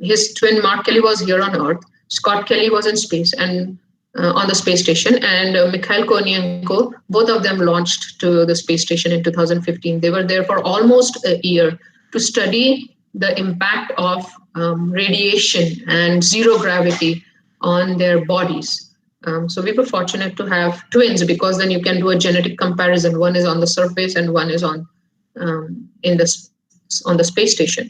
his twin Mark Kelly was here on Earth. Scott Kelly was in space and on the space station, and Mikhail Kornienko, both of them launched to the space station in 2015. They were there for almost a year to study the impact of radiation and zero gravity on their bodies. So we were fortunate to have twins, because then you can do a genetic comparison. One is on the surface and one is on the space station.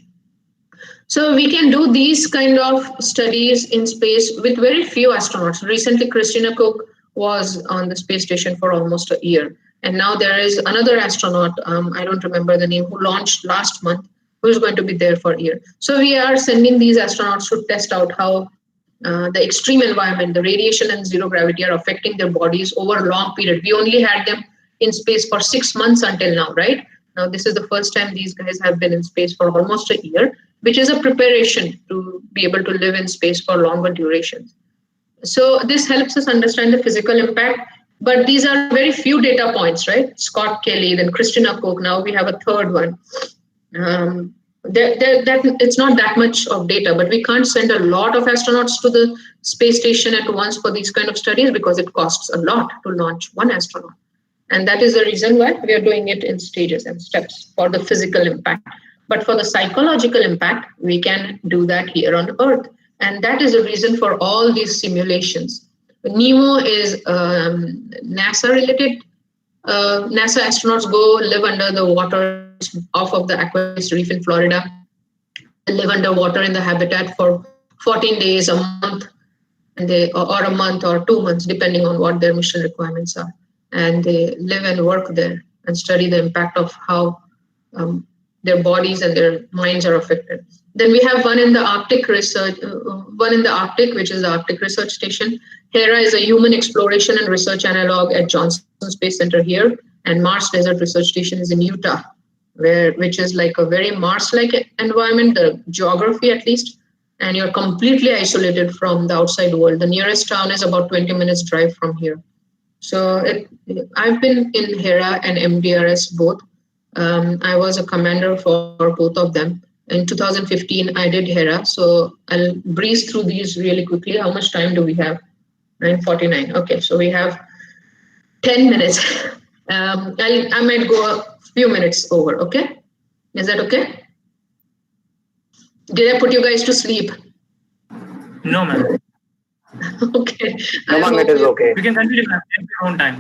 So we can do these kind of studies in space with very few astronauts. Recently, Christina Koch was on the space station for almost a year. And now there is another astronaut, I don't remember the name, who launched last month, who is going to be there for a year. So we are sending these astronauts to test out how the extreme environment, the radiation and zero gravity are affecting their bodies over a long period. We only had them in space for 6 months until now, right? Now, this is the first time these guys have been in space for almost a year, which is a preparation to be able to live in space for longer durations. So this helps us understand the physical impact, but these are very few data points, right? Scott Kelly, then Christina Koch, now we have a third one. It's not that much of data, but we can't send a lot of astronauts to the space station at once for these kind of studies, because it costs a lot to launch one astronaut. And that is the reason why we are doing it in stages and steps for the physical impact. But for the psychological impact, we can do that here on Earth. And that is the reason for all these simulations. NEMO is NASA-related. NASA astronauts go live under the water off of the Aquarius Reef in Florida. They live underwater in the habitat for 14 days, a month, or a month or 2 months, depending on what their mission requirements are. And they live and work there and study the impact of how their bodies and their minds are affected. Then we have one in the Arctic research, which is the Arctic Research Station. Hera is a human exploration and research analog at Johnson Space Center here, and Mars Desert Research Station is in Utah, which is like a very Mars-like environment, the geography at least, and you're completely isolated from the outside world. The nearest town is about 20 minutes drive from here. So I've been in Hera and MDRS both. I was a commander for both of them. In 2015, I did Hera. So I'll breeze through these really quickly. How much time do we have? 9:49. Okay, so we have 10 minutes. I might go a few minutes over, okay? Is that okay? Did I put you guys to sleep? No, ma'am. Okay. No, ma'am, it is okay. You can continue, ma'am. Take your own time.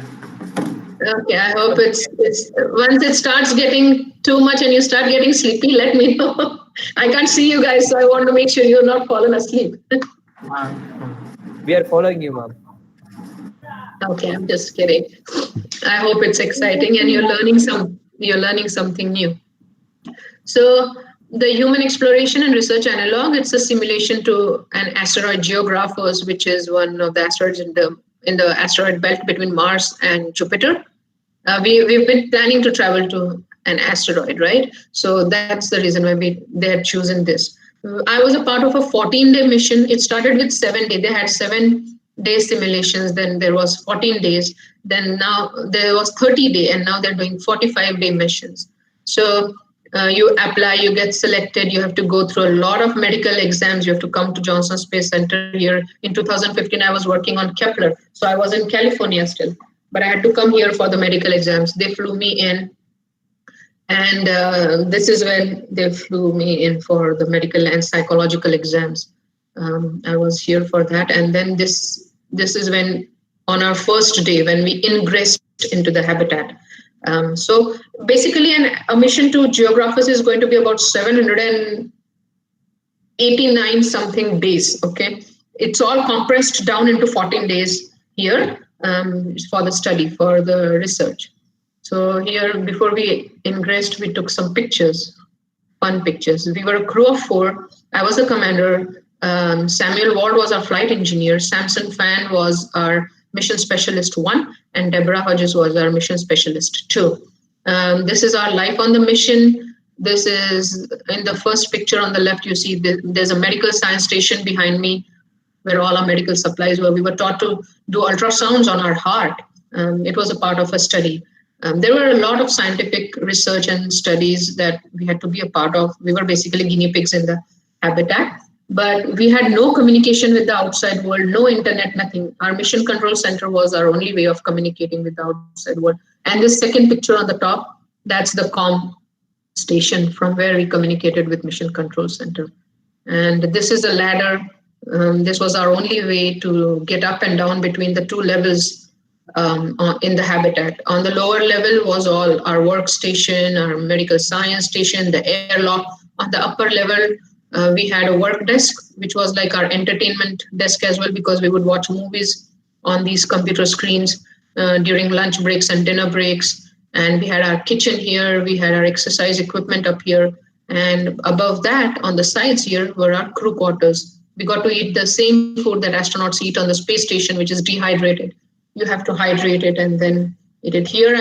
Okay, I hope it's once it starts getting too much and you start getting sleepy, let me know. I can't see you guys, so I want to make sure you're not fallen asleep. We are following you, ma'am. Okay, I'm just kidding. I hope it's exciting and you're learning something new. So the Human Exploration and Research Analog, it's a simulation to an asteroid geographers, which is one of the asteroids in the asteroid belt between Mars and Jupiter. We've been planning to travel to an asteroid, right? So that's the reason why they had chosen this. I was a part of a 14-day mission. It started with 7 days. They had 7-day simulations. Then there was 14 days. Then now there was 30-day, and now they're doing 45-day missions. So you apply, you get selected, you have to go through a lot of medical exams. You have to come to Johnson Space Center here. In 2015, I was working on Kepler. So I was in California still, but I had to come here for the medical exams. They flew me in. And this is when they flew me in for the medical and psychological exams. I was here for that. And then this is when, on our first day, when we ingressed into the habitat. So basically, a mission to geographers is going to be about 789 something days. Okay, it's all compressed down into 14 days here for the study, for the research. So here, before we ingressed, we took some pictures, fun pictures. We were a crew of 4. I was the commander. Samuel Ward was our flight engineer. Samson Fan was our mission specialist 1, and Deborah Hodges was our mission specialist 2. This is our life on the mission. This is in the first picture on the left. You see there's a medical science station behind me where all our medical supplies were. We were taught to do ultrasounds on our heart. It was a part of a study. There were a lot of scientific research and studies that we had to be a part of. We were basically guinea pigs in the habitat. But we had no communication with the outside world, no internet, nothing. Our mission control center was our only way of communicating with the outside world. And this second picture on the top, that's the comm station from where we communicated with mission control center. And this is a ladder. This was our only way to get up and down between the two levels in the habitat. On the lower level was all our workstation, our medical science station, the airlock. On the upper level, we had a work desk, which was like our entertainment desk as well, because we would watch movies on these computer screens during lunch breaks and dinner breaks. And we had our kitchen here, we had our exercise equipment up here. And above that, on the sides here, were our crew quarters. We got to eat the same food that astronauts eat on the space station, which is dehydrated. You have to hydrate it and then eat it. Here,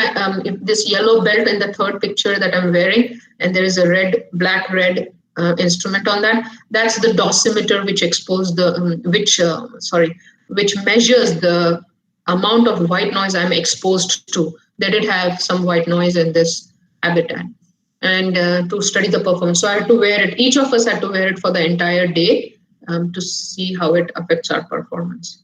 this yellow belt in the third picture that I'm wearing, and there is a red, black, red instrument on that. That's the dosimeter, which exposes the, which measures the amount of white noise I'm exposed to. They did have some white noise in this habitat, and to study the performance. So I had to wear it. Each of us had to wear it for the entire day to see how it affects our performance.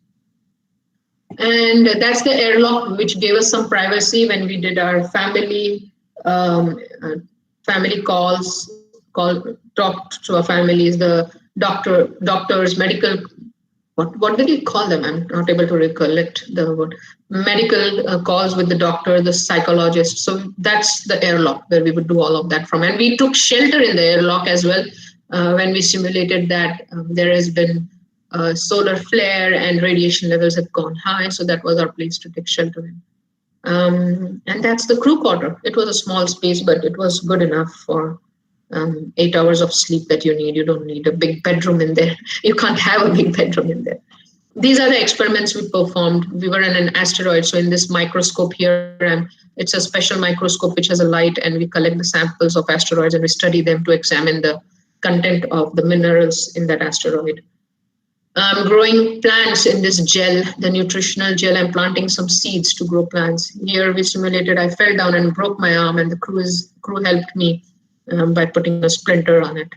And that's the airlock, which gave us some privacy when we did our family calls, talked to our families, the doctors, medical. What did you call them? I'm not able to recollect the word. Medical calls with the doctor, the psychologist. So that's the airlock where we would do all of that from. And we took shelter in the airlock as well when we simulated that there has been solar flare and radiation levels have gone high. So that was our place to take shelter in. And that's the crew quarter. It was a small space, but it was good enough for 8 hours of sleep that you need. You don't need a big bedroom in there. You can't have a big bedroom in there. These are the experiments we performed. We were in an asteroid. So in this microscope here, it's a special microscope which has a light, and we collect the samples of asteroids and we study them to examine the content of the minerals in that asteroid. Growing plants in this gel, the nutritional gel. I'm planting some seeds to grow plants. Here we simulated, I fell down and broke my arm, and the crew helped me by putting a splinter on it.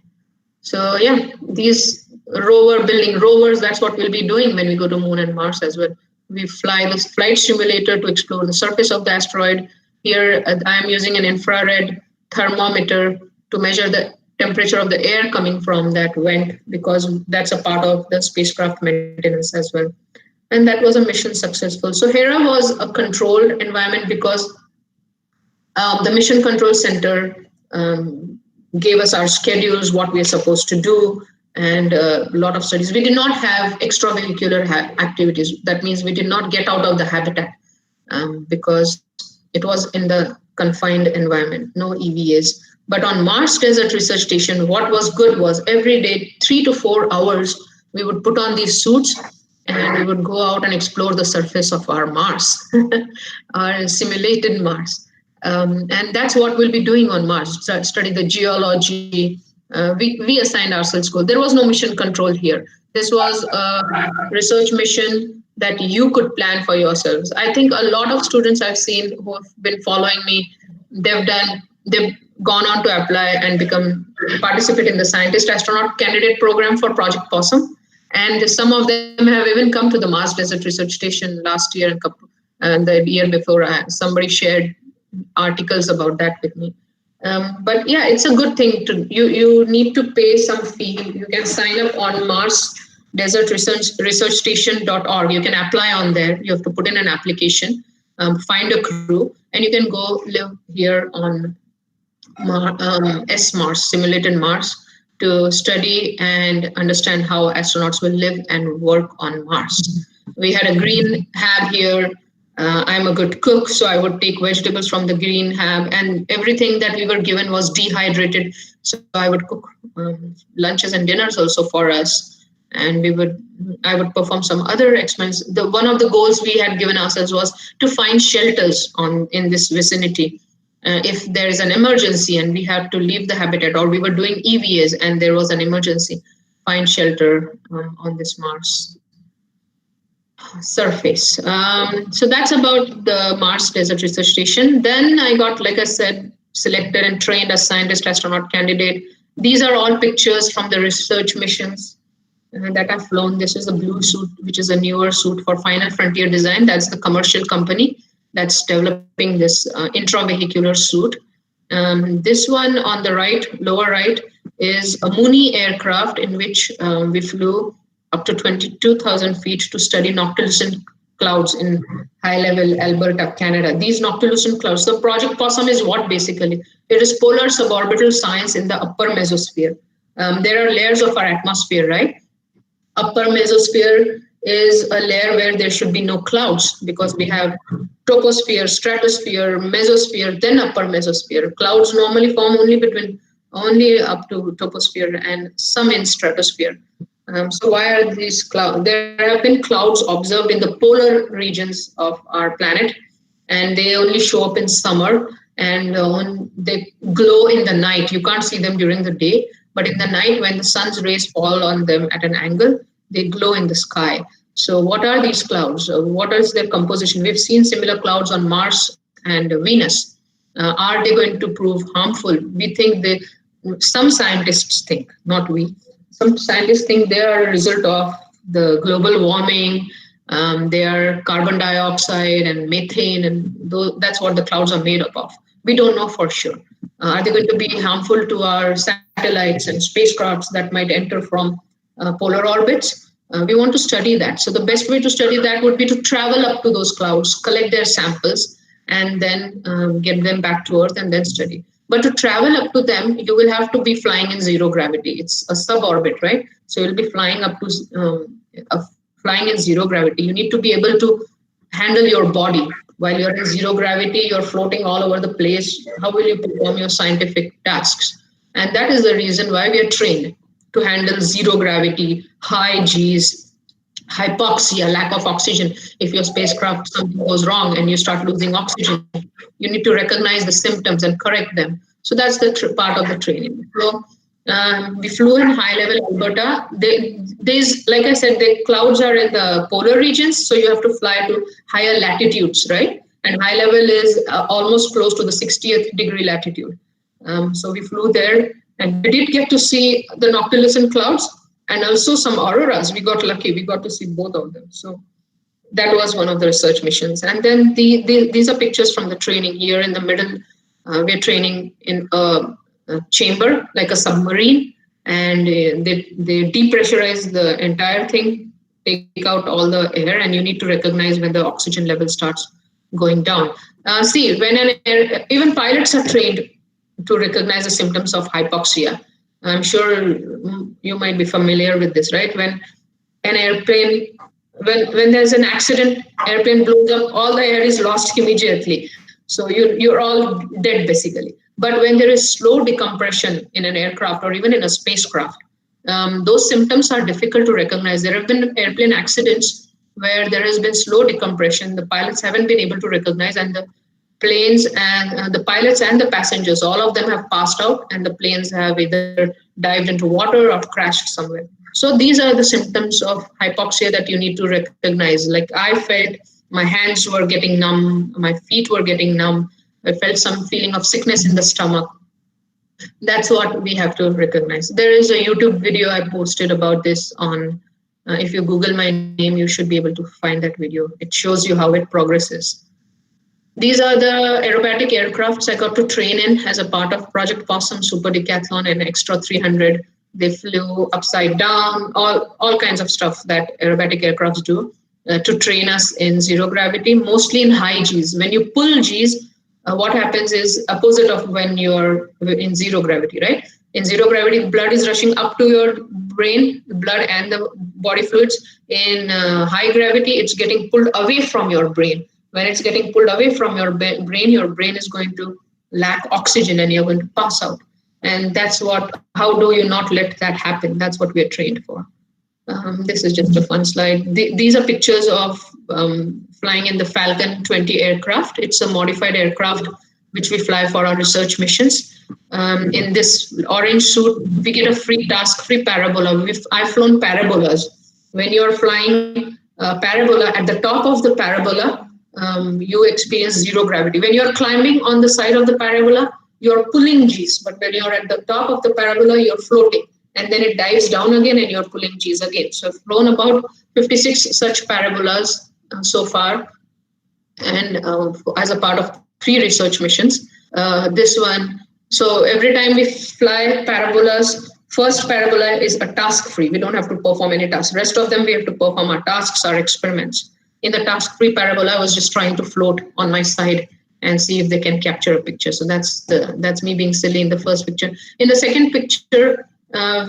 So yeah, these building rovers, that's what we'll be doing when we go to Moon and Mars as well. We fly this flight simulator to explore the surface of the asteroid. Here I'm using an infrared thermometer to measure the temperature of the air coming from that vent, because that's a part of the spacecraft maintenance as well. And that was a mission successful. So Hera was a controlled environment because the Mission Control Center gave us our schedules, what we're supposed to do, and a lot of studies. We did not have extravehicular activities. That means we did not get out of the habitat because it was in the confined environment, no EVAs. But on Mars Desert Research Station, what was good was every day, 3 to 4 hours, we would put on these suits and we would go out and explore the surface of our Mars, our simulated Mars. And that's what we'll be doing on Mars, study the geology. We assigned ourselves goals. There was no mission control here. This was a research mission that you could plan for yourselves. I think a lot of students I've seen who have been following me, they've gone on to apply and participate in the Scientist-Astronaut Candidate program for Project PoSSUM. And some of them have even come to the Mars Desert Research Station last year and the year before. Somebody shared articles about that with me. But yeah, it's a good thing you need to pay some fee. You can sign up on Mars Desert Research Station.org. You can apply on there. You have to put in an application, find a crew, and you can go live here on Mars, simulated Mars, to study and understand how astronauts will live and work on Mars. We had a green hab here. I'm a good cook, so I would take vegetables from the green hab, and everything that we were given was dehydrated. So I would cook lunches and dinners also for us, and I would perform some other experiments. One of the goals we had given ourselves was to find shelters in this vicinity. If there is an emergency and we have to leave the habitat, or we were doing EVAs and there was an emergency, find shelter on this Mars surface. So that's about the Mars Desert Research Station. Then I got, like I said, selected and trained as Scientist-Astronaut Candidate. These are all pictures from the research missions. that I've flown. This is the blue suit, which is a newer suit for Final Frontier Design. That's the commercial company that's developing this intravehicular suit. This one on the right, lower right, is a Mooney aircraft in which we flew up to 22,000 feet to study noctilucent clouds in high-level Alberta, Canada. These noctilucent clouds, the Project PoSSUM is what basically? It is polar suborbital science in the upper mesosphere. There are layers of our atmosphere, right? Upper mesosphere is a layer where there should be no clouds because we have troposphere, stratosphere, mesosphere, then upper mesosphere. Clouds normally form only up to troposphere and some in stratosphere. So why are these clouds? There have been clouds observed in the polar regions of our planet, and they only show up in summer, and they glow in the night. You can't see them during the day, but in the night when the sun's rays fall on them at an angle, they glow in the sky. So what are these clouds? What is their composition? We've seen similar clouds on Mars and Venus. Are they going to prove harmful? We think some scientists think, not we. Some scientists think they are a result of the global warming. They are carbon dioxide and methane, and that's what the clouds are made up of. We don't know for sure. Are they going to be harmful to our satellites and spacecrafts that might enter from polar orbits? We want to study that. So the best way to study that would be to travel up to those clouds, collect their samples, and then get them back to Earth and then study. But to travel up to them, you will have to be flying in zero gravity. It's a suborbit, right? So you'll be flying up to flying in zero gravity. You need to be able to handle your body. While you're in zero gravity, you're floating all over the place. How will you perform your scientific tasks? And that is the reason why we are trained to handle zero gravity, high Gs, hypoxia, lack of oxygen. If your spacecraft, something goes wrong and you start losing oxygen, you need to recognize the symptoms and correct them. So that's the part of the training. So we flew in high-level Alberta. There's, like I said, the clouds are in the polar regions, so you have to fly to higher latitudes, right? And high level is almost close to the 60th degree latitude. So we flew there, and we did get to see the noctilucent clouds and also some auroras. We got lucky. We got to see both of them. So that was one of the research missions. And then these are pictures from the training. Here in the middle, we're training in a chamber, like a submarine, and they depressurize the entire thing, take out all the air, and you need to recognize when the oxygen level starts going down. See, when even pilots are trained to recognize the symptoms of hypoxia. I'm sure you might be familiar with this, right? When an airplane, when there's an accident, airplane blows up, all the air is lost immediately. So you're all dead basically. But when there is slow decompression in an aircraft or even in a spacecraft, those symptoms are difficult to recognize. There have been airplane accidents where there has been slow decompression. The pilots haven't been able to recognize, and the planes and the pilots and the passengers, all of them have passed out, and the planes have either dived into water or crashed somewhere. So these are the symptoms of hypoxia that you need to recognize. Like I felt my hands were getting numb, my feet were getting numb. I felt some feeling of sickness in the stomach. That's what we have to recognize. There is a YouTube video I posted about this on, if you Google my name, you should be able to find that video. It shows you how it progresses. These are the aerobatic aircrafts I got to train in as a part of Project PoSSUM, Super Decathlon, and Extra 300. They flew upside down, all kinds of stuff that aerobatic aircrafts do to train us in zero gravity, mostly in high Gs. When you pull Gs, what happens is opposite of when you're in zero gravity, right? In zero gravity, blood is rushing up to your brain, the blood and the body fluids. In high gravity, it's getting pulled away from your brain. When it's getting pulled away from your brain is going to lack oxygen and you're going to pass out. And that's how do you not let that happen? That's what we're trained for. This is just a fun slide. These are pictures of flying in the Falcon 20 aircraft. It's a modified aircraft which we fly for our research missions. In this orange suit, we get a free task, free parabola. I've flown parabolas. When you're flying a parabola, at the top of the parabola, you experience zero gravity. When you're climbing on the side of the parabola, you're pulling Gs, but when you're at the top of the parabola, you're floating. and then it dives down again and you're pulling G's again. So I've flown about 56 such parabolas so far, and as a part of 3 research missions. This one, so every time we fly parabolas, first parabola is a task-free. We don't have to perform any tasks. Rest of them we have to perform our tasks, our experiments. In the task-free parabola, I was just trying to float on my side and see if they can capture a picture. So that's me being silly in the first picture. In the second picture,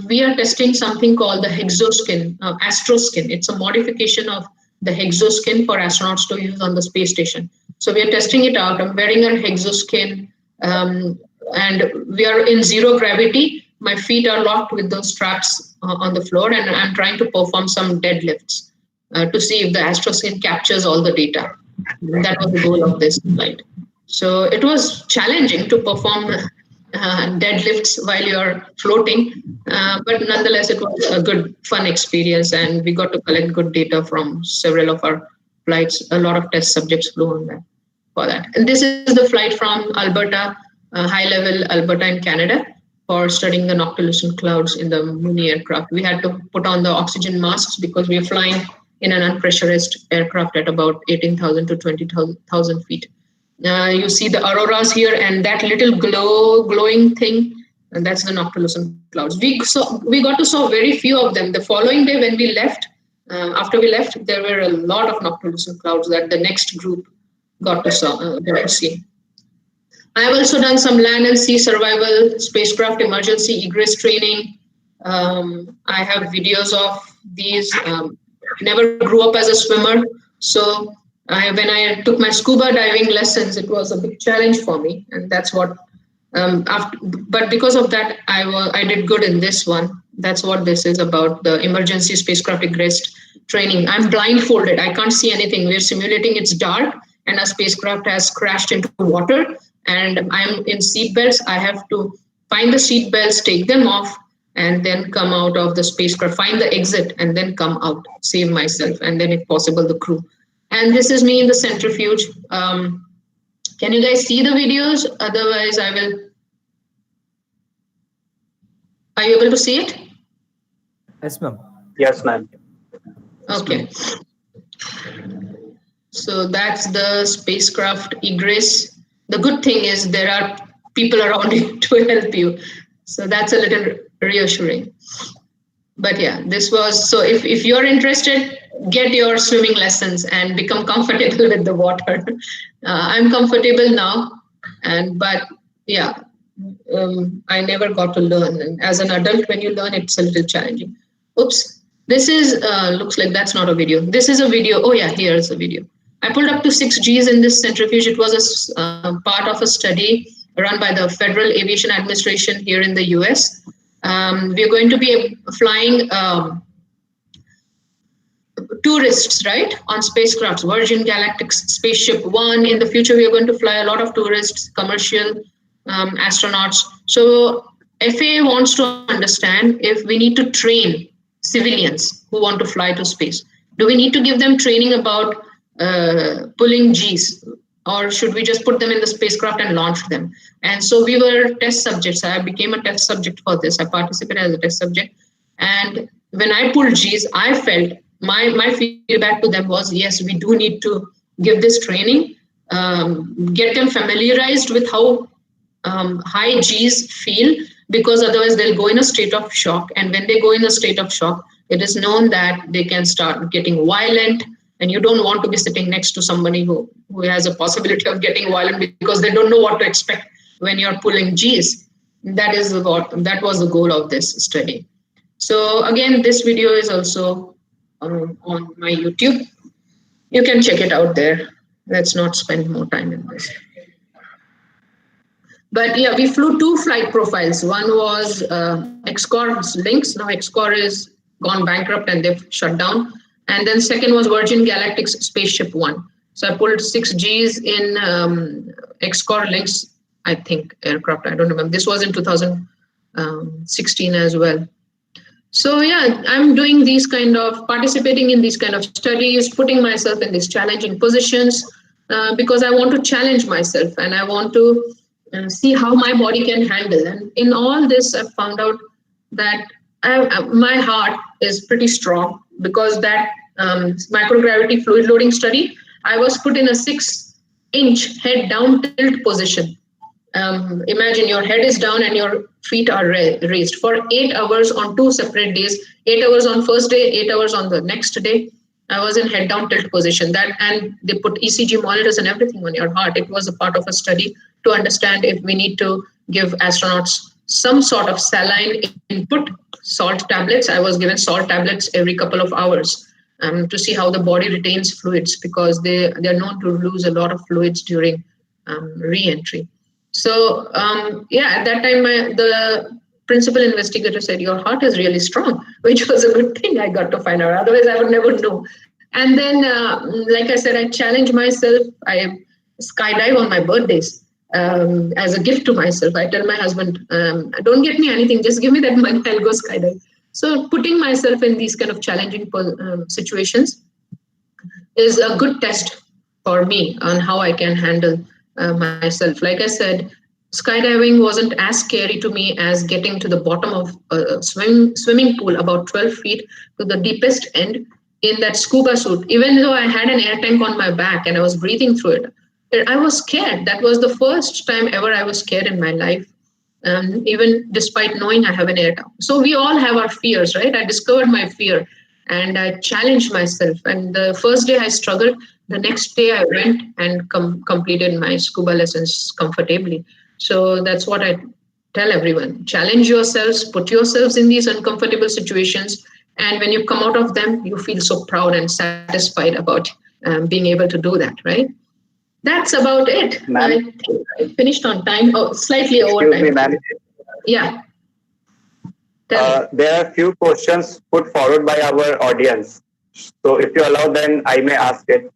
we are testing something called the hexoskin, astroskin. It's a modification of the hexoskin for astronauts to use on the space station. So we are testing it out. I'm wearing a hexoskin, and we are in 0 gravity. My feet are locked with those straps on the floor, and I'm trying to perform some deadlifts to see if the astroskin captures all the data. That was the goal of this flight. So it was challenging to perform deadlifts while you're floating, but nonetheless, it was a good, fun experience, and we got to collect good data from several of our flights. A lot of test subjects flew on that for that. And this is the flight from Alberta, high-level Alberta in Canada, for studying the noctilucent clouds in the Mooney aircraft. We had to put on the oxygen masks because we are flying in an unpressurized aircraft at about 18,000 to 20,000 feet. You see the auroras here, and that little glowing thing, and that's the noctilucent clouds. We got to saw very few of them. The following day when we left, after we left, there were a lot of noctilucent clouds that the next group got to see. I have also done some land and sea survival, spacecraft emergency egress training. I have videos of these. Never grew up as a swimmer, so when I took my scuba diving lessons, it was a big challenge for me, and that's what. But because of that, I did good in this one. That's what this is about, the emergency spacecraft egress training. I'm blindfolded. I can't see anything. We're simulating it's dark, and a spacecraft has crashed into water, and I'm in seatbelts. I have to find the seatbelts, take them off, and then come out of the spacecraft, find the exit, and then come out, save myself, and then if possible, the crew. And this is me in the centrifuge. Can you guys see the videos? Otherwise, I will. Are you able to see it? Yes, ma'am. Yes, ma'am. Okay. So that's the spacecraft egress. The good thing is there are people around you to help you. So that's a little reassuring. But yeah, this was, so if you're interested, get your swimming lessons and become comfortable with the water. I'm comfortable now, but yeah, I never got to learn. And as an adult, when you learn, it's a little challenging. Oops, this is, looks like that's not a video. This is a video. Oh yeah, here's a video. I pulled up to 6 Gs in this centrifuge. It was a part of a study run by the Federal Aviation Administration here in the US. We're going to be flying tourists, right, on spacecrafts, Virgin Galactic Spaceship 1. In the future, we are going to fly a lot of tourists, commercial astronauts. So FAA wants to understand if we need to train civilians who want to fly to space. Do we need to give them training about pulling Gs, or should we just put them in the spacecraft and launch them? And so we were test subjects. I became a test subject for this. I participated as a test subject. And when I pulled Gs, I felt my feedback to them was, yes, we do need to give this training, get them familiarized with how high Gs feel, because otherwise they'll go in a state of shock. And when they go in a state of shock, it is known that they can start getting violent. And you don't want to be sitting next to somebody who has a possibility of getting violent because they don't know what to expect when you're pulling Gs. That was the goal of this study. So again, this video is also on my YouTube. You can check it out there. Let's not spend more time in this. But yeah, we flew 2 flight profiles. One was XCOR's Lynx. Now XCOR is gone bankrupt and they've shut down. And then second was Virgin Galactic's Spaceship 1. So I pulled 6 Gs in XCOR Lynx, I think, aircraft. I don't remember. This was in 2016 as well. So yeah, I'm doing these participating in these kind of studies, putting myself in these challenging positions because I want to challenge myself and I want to see how my body can handle. And in all this, I found out that my heart is pretty strong because that microgravity fluid loading study, I was put in a 6-inch head down tilt position. Imagine your head is down and your feet are raised for 8 hours on 2 separate days, 8 hours on first day, 8 hours on the next day. I was in head down tilt position. That, and they put ECG monitors and everything on your heart. It was a part of a study to understand if we need to give astronauts some sort of saline input, salt tablets. I was given salt tablets every couple of hours to see how the body retains fluids, because they're known to lose a lot of fluids during re-entry. So at that time, the principal investigator said, "Your heart is really strong," which was a good thing I got to find out. Otherwise, I would never know. And then, like I said, I challenge myself. I skydive on my birthdays as a gift to myself. I tell my husband, "Don't get me anything, just give me that money, I'll go skydive." So putting myself in these kind of challenging situations is a good test for me on how I can handle myself. Like I said, skydiving wasn't as scary to me as getting to the bottom of a swimming pool about 12 feet to the deepest end in that scuba suit. Even though I had an air tank on my back and I was breathing through it, I was scared. That was the first time ever I was scared in my life, even despite knowing I have an air tank. So we all have our fears, right? I discovered my fear and I challenged myself. And the first day I struggled. The next day I went and completed my scuba lessons comfortably. So that's what I tell everyone. Challenge yourselves, put yourselves in these uncomfortable situations. And when you come out of them, you feel so proud and satisfied about being able to do that, right? That's about it. I think I finished on time. Oh, slightly over time. Excuse me, ma'am. Yeah. There are a few questions put forward by our audience. So if you allow, then I may ask it.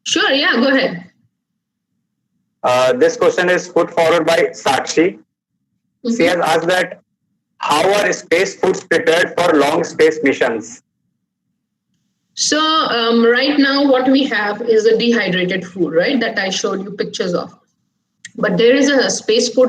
Sure, yeah, go ahead. This question is put forward by Sakshi. Mm-hmm. She has asked that, how are space foods prepared for long space missions? So right now what we have is a dehydrated food, right, that I showed you pictures of. But there is a space food